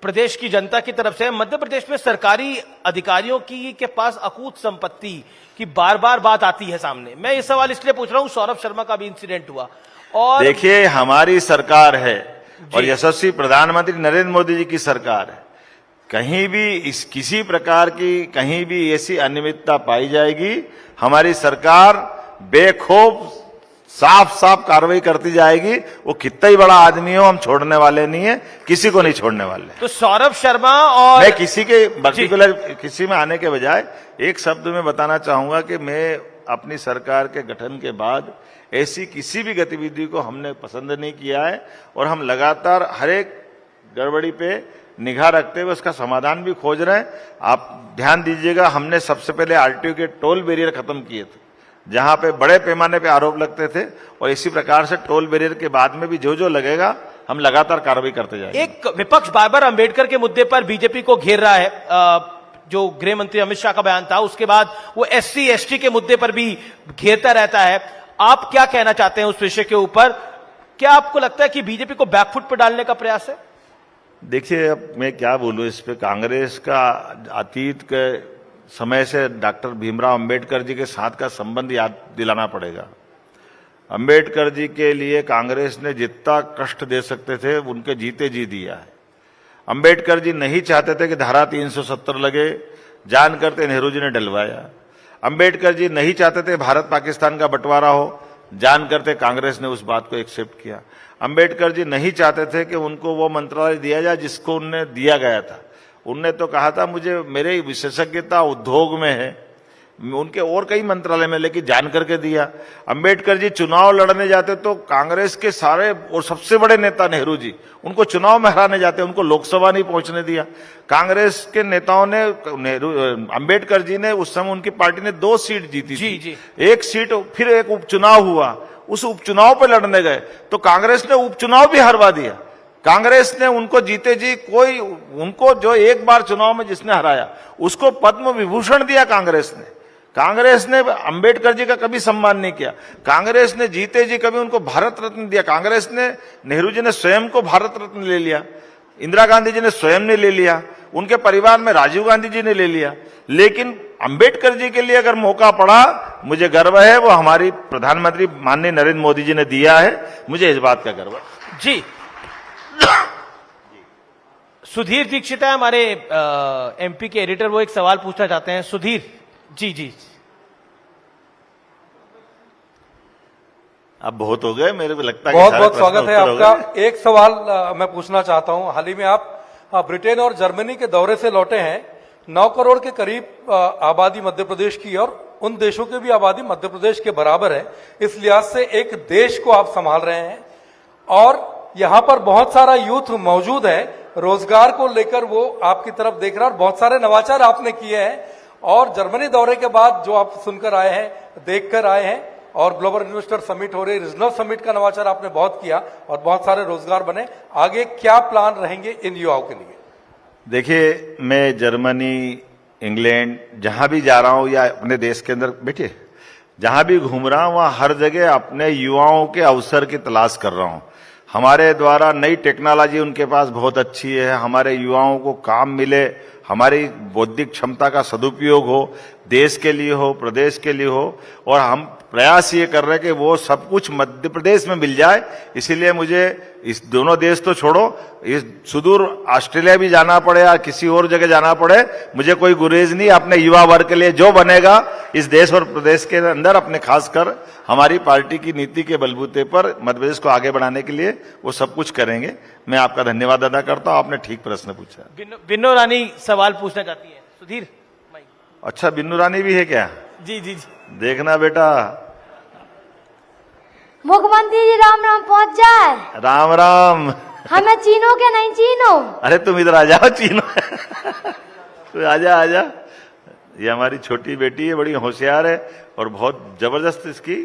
प्रदेश की जनता की तरफ से, मध्य प्रदेश में सरकारी अधिकारियों की के पास अकूत संपत्ति की बार बार बात आती है सामने। मैं ये सवाल इसलिए पूछ रहा हूं, सौरभ शर्मा का भी इंसिडेंट हुआ। और देखिए, हमारी सरकार है और यशस्वी प्रधानमंत्री नरेंद्र मोदी जी की सरकार है। कहीं भी किसी प्रकार की कहीं भी ऐसी अनियमितता पाई जाएगी, हमारी सरकार बेखौफ साफ साफ कार्रवाई करती जाएगी। वो कितना ही बड़ा आदमी हो, हम छोड़ने वाले नहीं है, किसी को नहीं छोड़ने वाले। तो सौरभ शर्मा और मैं किसी के पर्टिकुलर किसी में आने के बजाय एक शब्द में बताना चाहूंगा कि मैं अपनी सरकार के गठन के बाद ऐसी किसी भी गतिविधि को हमने पसंद नहीं किया है और हम लगातार हर एक गड़बड़ी पे निगाह रखते हुए उसका समाधान भी खोज रहे हैं। आप ध्यान दीजिएगा, हमने सबसे पहले आरटीओ के टोल बैरियर खत्म किए थे। जहां पे बड़े पैमाने पे आरोप लगते थे, और इसी प्रकार से टोल बैरियर के बाद में भी जो जो लगेगा हम लगातार कार्रवाई करते जाएंगे। एक विपक्ष बार बार अंबेडकर के मुद्दे पर बीजेपी को घेर रहा है। जो गृह मंत्री अमित शाह का बयान था, उसके बाद वो एससी एसटी के मुद्दे पर भी घेरता रहता है। आप क्या कहना चाहते हैं उस विषय के ऊपर? क्या आपको लगता है कि बीजेपी को बैकफुट पर डालने का प्रयास है? देखिए, अब मैं क्या बोलूं इस पे। कांग्रेस का अतीत के समय से डॉक्टर भीमराव अंबेडकर जी के साथ का संबंध याद दिलाना पड़ेगा। अंबेडकर जी के लिए कांग्रेस ने जितना कष्ट दे सकते थे उनके जीते जी दिया है। अंबेडकर जी नहीं चाहते थे कि धारा 370 लगे, जान करते नेहरू जी ने डलवाया। अंबेडकर जी नहीं चाहते थे भारत पाकिस्तान का बंटवारा हो, जान करते कांग्रेस ने उस बात को एक्सेप्ट किया। अंबेडकर जी नहीं चाहते थे कि उनको वो मंत्रालय दिया जाए जिसको उन्हें दिया गया था। उनने तो कहा था मुझे मेरी विशेषज्ञता उद्योग में है, उनके और कई मंत्रालय में, लेकिन जान करके दिया। अंबेडकर जी चुनाव लड़ने जाते तो कांग्रेस के सारे और सबसे बड़े नेता नेहरू जी उनको चुनाव में हराने जाते, उनको लोकसभा नहीं पहुंचने दिया। कांग्रेस के नेताओं ने, अंबेडकर जी ने, उस समय उनकी पार्टी ने 2 सीट जीती थी। एक सीट, फिर एक उपचुनाव हुआ, उस उपचुनाव पर लड़ने गए तो कांग्रेस ने उपचुनाव भी हरवा दिया। कांग्रेस ने उनको जीते जी उनको जो एक बार चुनाव में जिसने हराया उसको पद्म विभूषण दिया कांग्रेस ने। कांग्रेस ने अंबेडकर जी का कभी सम्मान नहीं किया। कांग्रेस ने जीते जी कभी उनको भारत रत्न दिया। कांग्रेस ने, नेहरू जी ने स्वयं को भारत रत्न ले लिया, इंदिरा गांधी जी ने स्वयं ने ले लिया, उनके परिवार में राजीव गांधी जी ने ले लिया। लेकिन अंबेडकर जी के लिए अगर मौका पड़ा, मुझे गर्व है, वो हमारी प्रधानमंत्री माननीय नरेंद्र मोदी जी ने दिया है, मुझे इस बात का गर्व है। जी। सुधीर दीक्षित है हमारे एमपी के एडिटर, वो एक सवाल पूछना चाहते हैं। सुधीर जी। जी अब बहुत हो गए, मेरे को लगता है बहुत बहुत स्वागत है आपका। एक सवाल मैं पूछना चाहता हूं। हाल ही में आप ब्रिटेन और जर्मनी के दौरे से लौटे हैं। 9 करोड़ के करीब आबादी मध्य प्रदेश की, और उन देशों की भी आबादी मध्य प्रदेश के बराबर है। इस लिहाज से एक देश को आप संभाल रहे हैं, और यहाँ पर बहुत सारा यूथ मौजूद है। रोजगार को लेकर वो आपकी तरफ देख रहा है, और बहुत सारे नवाचार आपने किए हैं। और जर्मनी दौरे के बाद जो आप सुनकर आए हैं, देखकर आए हैं, और ग्लोबल इन्वेस्टर समिट हो रही, रीजनल समिट का नवाचार आपने बहुत किया, और बहुत सारे रोजगार बने। आगे क्या प्लान रहेंगे इन युवाओं के लिए? देखिए, मैं जर्मनी, इंग्लैंड जहां भी जा रहा हूं, या अपने देश के अंदर बैठिए, जहां भी घूम रहा हूं, वहां हर जगह अपने युवाओं के अवसर की तलाश कर रहा हूं। हमारे द्वारा नई टेक्नोलॉजी उनके पास बहुत अच्छी है, हमारे युवाओं को काम मिले, हमारी बौद्धिक क्षमता का सदुपयोग हो, देश के लिए हो, प्रदेश के लिए हो, और हम प्रयास ये कर रहे हैं कि वो सब कुछ मध्य प्रदेश में मिल जाए। इसीलिए मुझे इस दोनों देश तो छोड़ो, इस सुदूर ऑस्ट्रेलिया भी जाना पड़े या किसी और जगह जाना पड़े, मुझे कोई गुरेज नहीं। अपने युवा वर्ग के लिए जो बनेगा इस देश और प्रदेश के अंदर, अपने खासकर हमारी पार्टी की नीति के बलबूते पर मध्य प्रदेश को आगे बढ़ाने के लिए वो सब कुछ करेंगे। मैं आपका धन्यवाद अदा करता हूं, आपने ठीक प्रश्न पूछा। बिन्नू रानी सवाल पूछना चाहती है। सुधीर। अच्छा, बिन्नू रानी भी है क्या? जी। देखना बेटा, मुख्यमंत्री जी राम राम पहुंच जाए। राम राम। हमें चीनो के नहीं चीनो। अरे तुम इधर आ जाओ, चीनो। तो आजा। ये हमारी छोटी बेटी है, बड़ी होशियार है, और बहुत जबरदस्त इसकी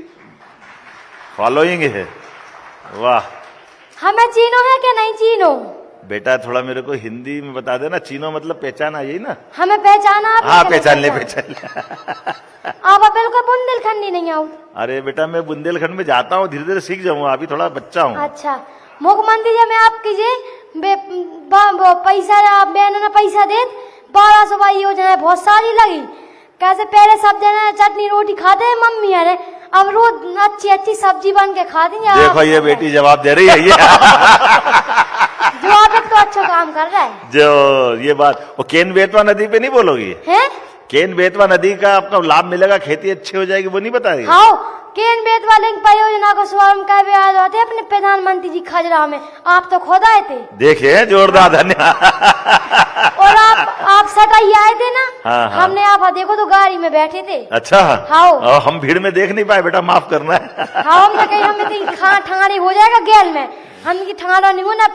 फॉलोइंग है। वाह। हमें चीनो है कि नहीं चीनो? बेटा थोड़ा मेरे को हिंदी में बता देना। चीनो मतलब पहचाना, यही ना? हमें पहचाना आप? हाँ, पहचान ले। आप बिल्कुल बुंदेलखंड नहीं आओ। अरे बेटा, मैं बुंदेलखंड में जाता हूँ, धीरे धीरे सीख जाऊंगा, अभी थोड़ा बच्चा हूँ। अच्छा, मुख्यमंत्री जी मैं आप कीजिए पैसा, आप बहन पैसा दे 1200 योजना बहुत सारी लगी। कैसे पहले सब जने चटनी रोटी खाते हैं मम्मी, अरे अब रोज अच्छी सब्जी बन के खाती हैं। देखो ये बेटी जवाब दे रही है। ये जवाब तो अच्छा काम कर रहा है। जो ये बात, वो केन बेतवा नदी पे नहीं बोलोगी? हैं? केन बेतवा नदी का आपका लाभ मिलेगा, खेती अच्छी हो जाएगी, वो नहीं बताएगी? हाँ, केन बेतवा लिंक परियोजना का शुभारंभ कर आते अपने प्रधानमंत्री जी खजरा में। आप तो खुद आए थे। देखिए, जोरदार धन्यवाद। और आप सटाई आए थे ना? हाँ। हमने आप देखो तो गाड़ी में बैठे थे। अच्छा। हाँ। हम भीड़ में देख नहीं पाए बेटा, माफ करना है। हाँ, हमने कहीं हमें कहीं ठंगारी हो जाएगा गेल में, हम की ठंगारा नहीं होना।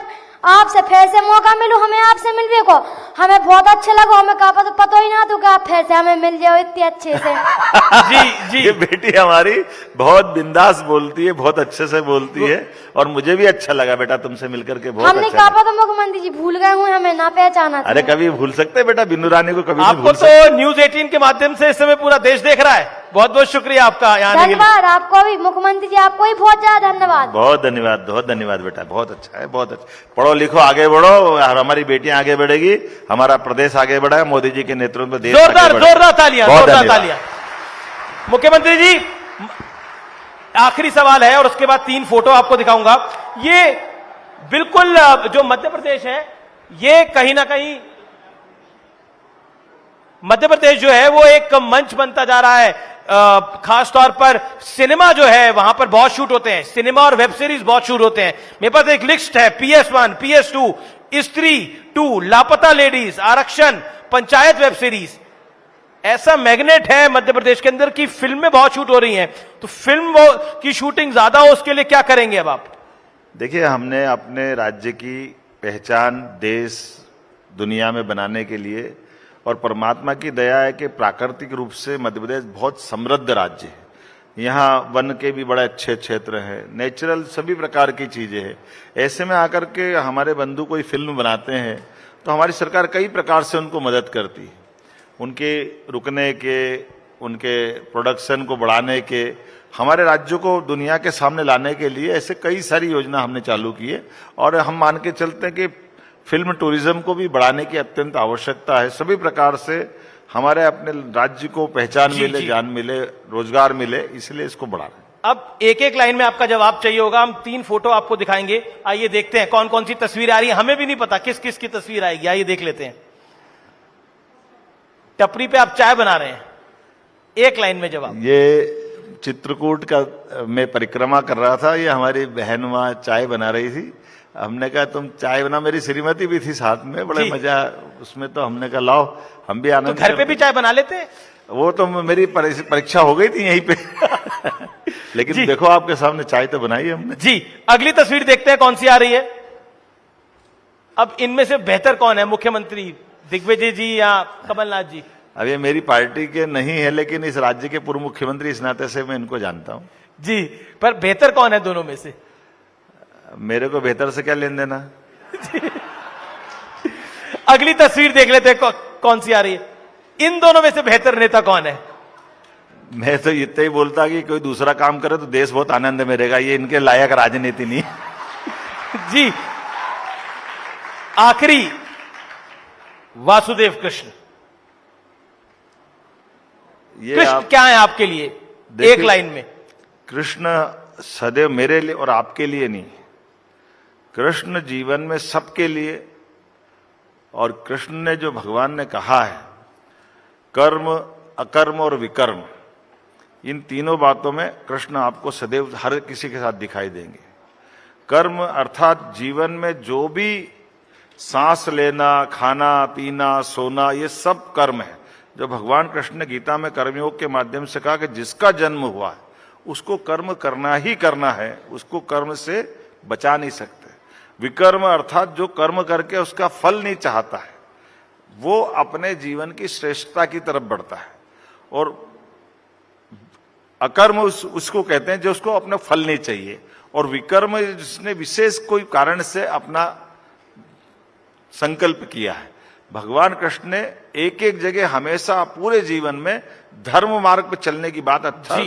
आपसे फिर से मौका मिलू हमें आपसे मिलने को, हमें बहुत अच्छा लगा, हमें कहा पता ही ना तो कि आप फिर से हमें मिल जाओ इतने अच्छे से। जी ये बेटी हमारी बहुत बिंदास बोलती है, बहुत अच्छे से बोलती है, और मुझे भी अच्छा लगा बेटा तुमसे मिलकर के, बहुत हमने अच्छा कहा लगा। पता मुख्यमंत्री जी भूल गए हुए, हमें ना पहचाना था। अरे कभी भूल सकते हैं बेटा, बिन्नू रानी को कभी नहीं आपको भूल सकते। तो न्यूज 18 के माध्यम से इस समय पूरा देश देख रहा है। बहुत बहुत शुक्रिया आपका यहाँ आने के लिए। धन्यवाद आपको भी मुख्यमंत्री जी, आपको ही बहुत ज्यादा धन्यवाद। बहुत धन्यवाद बेटा, बहुत अच्छा है, बहुत अच्छा। पढ़ो लिखो आगे बढ़ो, और हमारी बेटियां आगे बढ़ेगी, हमारा प्रदेश आगे बढ़ा, मोदी जी के नेतृत्व में देश आगे बढ़ेगा। जोरदार तालियां, बहुत जोरदार धन्यवाद। तालियां। मुख्यमंत्री जी, आखिरी सवाल है और उसके बाद 3 फोटो आपको दिखाऊंगा। ये बिल्कुल जो मध्य प्रदेश है, ये कहीं ना कहीं मध्य प्रदेश जो है वो एक मंच बनता जा रहा है। खास तौर पर सिनेमा जो है वहां पर बहुत शूट होते हैं, सिनेमा और वेब सीरीज बहुत शूट होते हैं। मेरे पास एक लिस्ट है, PS1, PS2, स्त्री 2, लापता लेडीज, आरक्षण, पंचायत वेब सीरीज। ऐसा मैग्नेट है मध्य प्रदेश के अंदर कि फिल्में बहुत शूट हो रही हैं। तो फिल्म की शूटिंग ज्यादा हो, उसके लिए क्या करेंगे अब आप? देखिए, हमने अपने राज्य की पहचान देश दुनिया में बनाने के लिए, और परमात्मा की दया है कि प्राकृतिक रूप से मध्य प्रदेश बहुत समृद्ध राज्य है। यहाँ वन के भी बड़े अच्छे क्षेत्र हैं, नेचुरल सभी प्रकार की चीजें हैं। ऐसे में आकर के हमारे बंधु कोई फिल्म बनाते हैं तो हमारी सरकार कई प्रकार से उनको मदद करती है, उनके रुकने के, उनके प्रोडक्शन को बढ़ाने के, हमारे राज्यों को दुनिया के सामने लाने के लिए ऐसे कई सारी योजना हमने चालू की है। और हम मान के चलते हैं कि फिल्म टूरिज्म को भी बढ़ाने की अत्यंत आवश्यकता है। सभी प्रकार से हमारे अपने राज्य को पहचान मिले, जान मिले, रोजगार मिले, इसलिए इसको बढ़ा रहे हैं। अब एक एक लाइन में आपका जवाब चाहिए होगा। हम 3 फोटो आपको दिखाएंगे, आइए देखते हैं कौन कौन सी तस्वीर आ रही है। हमें भी नहीं पता किस किस की तस्वीर आएगी, आइए देख लेते हैं। टपरी पे आप चाय बना रहे हैं, एक लाइन में जवाब। ये चित्रकूट का मैं परिक्रमा कर रहा था, ये मरी बहन वहां चाय बना रही थी। हमने कहा तुम चाय बना, मेरी श्रीमती भी थी साथ में, बड़े मजा उसमें। तो हमने कहा लाओ हम भी आनंद। तो घर पे भी चाय बना लेते? वो तो मेरी परीक्षा हो गई थी यहीं पे लेकिन देखो आपके सामने चाय तो बनाई है हमने। जी, अगली तस्वीर देखते हैं कौन सी आ रही है। अब इनमें से बेहतर कौन है, मुख्यमंत्री दिग्विजय जी या कमलनाथ जी? अब ये मेरी पार्टी के नहीं है, लेकिन इस राज्य के पूर्व मुख्यमंत्री इस नाते से मैं इनको जानता हूं। जी, पर बेहतर कौन है दोनों में से? मेरे को बेहतर से क्या लेन देना। अगली तस्वीर देख लेते हैं कौन सी आ रही है। इन दोनों में से बेहतर नेता कौन है? मैं तो इतना ही बोलता कि कोई दूसरा काम करे तो देश बहुत आनंद में रहेगा, ये इनके लायक राजनीति नहीं। जी, आखिरी वासुदेव कृष्ण। कृष्ण क्या है आपके लिए, एक लाइन में? कृष्ण सदैव मेरे लिए और आपके लिए नहीं, कृष्ण जीवन में सबके लिए। और कृष्ण ने जो भगवान ने कहा है, कर्म, अकर्म और विकर्म, इन तीनों बातों में कृष्ण आपको सदैव हर किसी के साथ दिखाई देंगे। कर्म अर्थात जीवन में जो भी सांस लेना, खाना पीना, सोना, ये सब कर्म है। जो भगवान कृष्ण ने गीता में कर्मयोग के माध्यम से कहा कि जिसका जन्म हुआ है उसको कर्म करना ही करना है, उसको कर्म से बचा नहीं सकते। विकर्म अर्थात जो कर्म करके उसका फल नहीं चाहता है, वो अपने जीवन की श्रेष्ठता की तरफ बढ़ता है। और अकर्म उसको कहते हैं जो उसको अपना फल नहीं चाहिए। और विकर्म जिसने विशेष कोई कारण से अपना संकल्प किया है। भगवान कृष्ण ने एक एक जगह हमेशा पूरे जीवन में धर्म मार्ग पर चलने की बात, अच्छा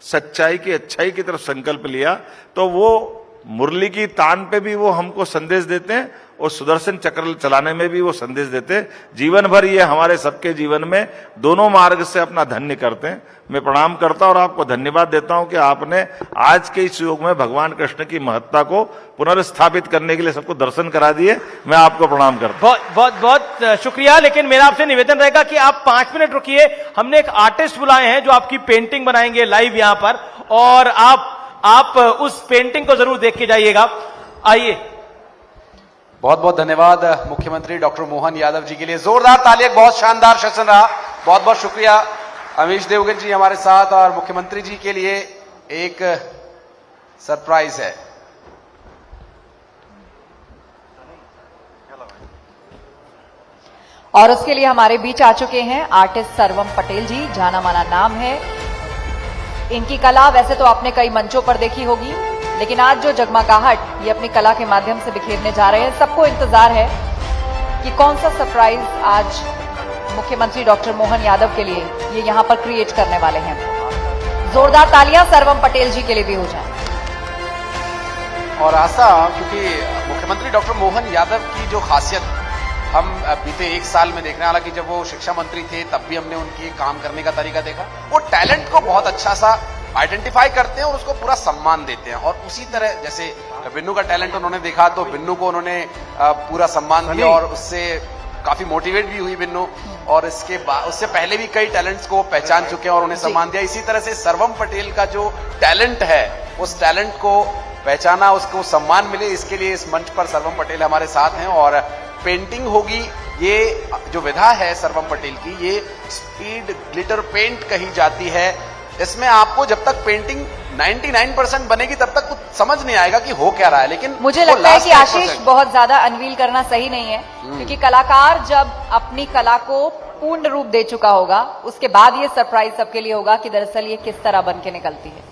सच्चाई की, अच्छाई की तरफ संकल्प लिया। तो वो मुरली की तान पे भी वो हमको संदेश देते हैं और सुदर्शन चक्र चलाने में भी वो संदेश देते हैं। जीवन भर ये हमारे सबके जीवन में दोनों मार्ग से अपना धन्य करते हैं। मैं प्रणाम करता हूं और आपको धन्यवाद देता हूं कि आपने आज के इस युग में भगवान कृष्ण की महत्ता को पुनर्स्थापित करने के लिए सबको दर्शन करा दिए। मैं आपको प्रणाम करता हूं। बहुत बहुत शुक्रिया। लेकिन मेरा आपसे निवेदन रहेगा कि आप 5 मिनट रुकिए। हमने एक आर्टिस्ट बुलाए हैं जो आपकी पेंटिंग बनाएंगे लाइव यहां पर, और आप उस पेंटिंग को जरूर देख के जाइएगा। आइए। बहुत बहुत धन्यवाद मुख्यमंत्री डॉक्टर मोहन यादव जी के लिए। जोरदार तालियां, बहुत शानदार सेशन रहा। बहुत बहुत शुक्रिया। अमीश देवगन जी हमारे साथ, और मुख्यमंत्री जी के लिए एक सरप्राइज है। और उसके लिए हमारे बीच आ चुके हैं आर्टिस्ट सर्वम पटेल जी, जाना माना नाम है। इनकी कला वैसे तो आपने कई मंचों पर देखी होगी, लेकिन आज जो जगमगाहट ये अपनी कला के माध्यम से बिखेरने जा रहे हैं, सबको इंतजार है कि कौन सा सरप्राइज आज मुख्यमंत्री डॉक्टर मोहन यादव के लिए ये यहां पर क्रिएट करने वाले हैं। जोरदार तालियां सर्वम पटेल जी के लिए भी हो जाए। और आशा, क्योंकि मुख्यमंत्री डॉक्टर मोहन यादव की जो खासियत हम बीते एक साल में देखने, हालांकि जब वो शिक्षा मंत्री थे तब भी हमने उनकी काम करने का तरीका देखा, वो टैलेंट को बहुत अच्छा सा आइडेंटिफाई करते हैं और उसको पूरा सम्मान देते हैं। और उसी तरह जैसे बिन्नू का टैलेंट उन्होंने देखा तो बिन्नू को उन्होंने पूरा सम्मान दिया और उससे काफी मोटिवेट भी हुई बिन्नू, और इसके बाद उससे पहले भी कई टैलेंट्स को पहचान चुके हैं और उन्हें सम्मान दिया। इसी तरह से सर्वम पटेल का जो टैलेंट है, उस टैलेंट को पहचाना, उसको सम्मान मिले, इसके लिए इस मंच पर सर्वम पटेल हमारे साथ हैं। और पेंटिंग होगी, ये जो विधा है सर्वम पटेल की, ये स्पीड ग्लिटर पेंट कही जाती है। इसमें आपको जब तक पेंटिंग 99% बनेगी तब तक कुछ समझ नहीं आएगा कि हो क्या रहा है, लेकिन मुझे लगता है कि आशीष बहुत ज्यादा अनवील करना सही नहीं है, क्योंकि कलाकार जब अपनी कला को पूर्ण रूप दे चुका होगा, उसके बाद ये सरप्राइज सबके लिए होगा कि दरअसल ये किस तरह बन के निकलती है।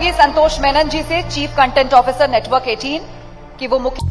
संतोष मेनन जी से, चीफ कंटेंट ऑफिसर नेटवर्क 18, कि वो मुख्य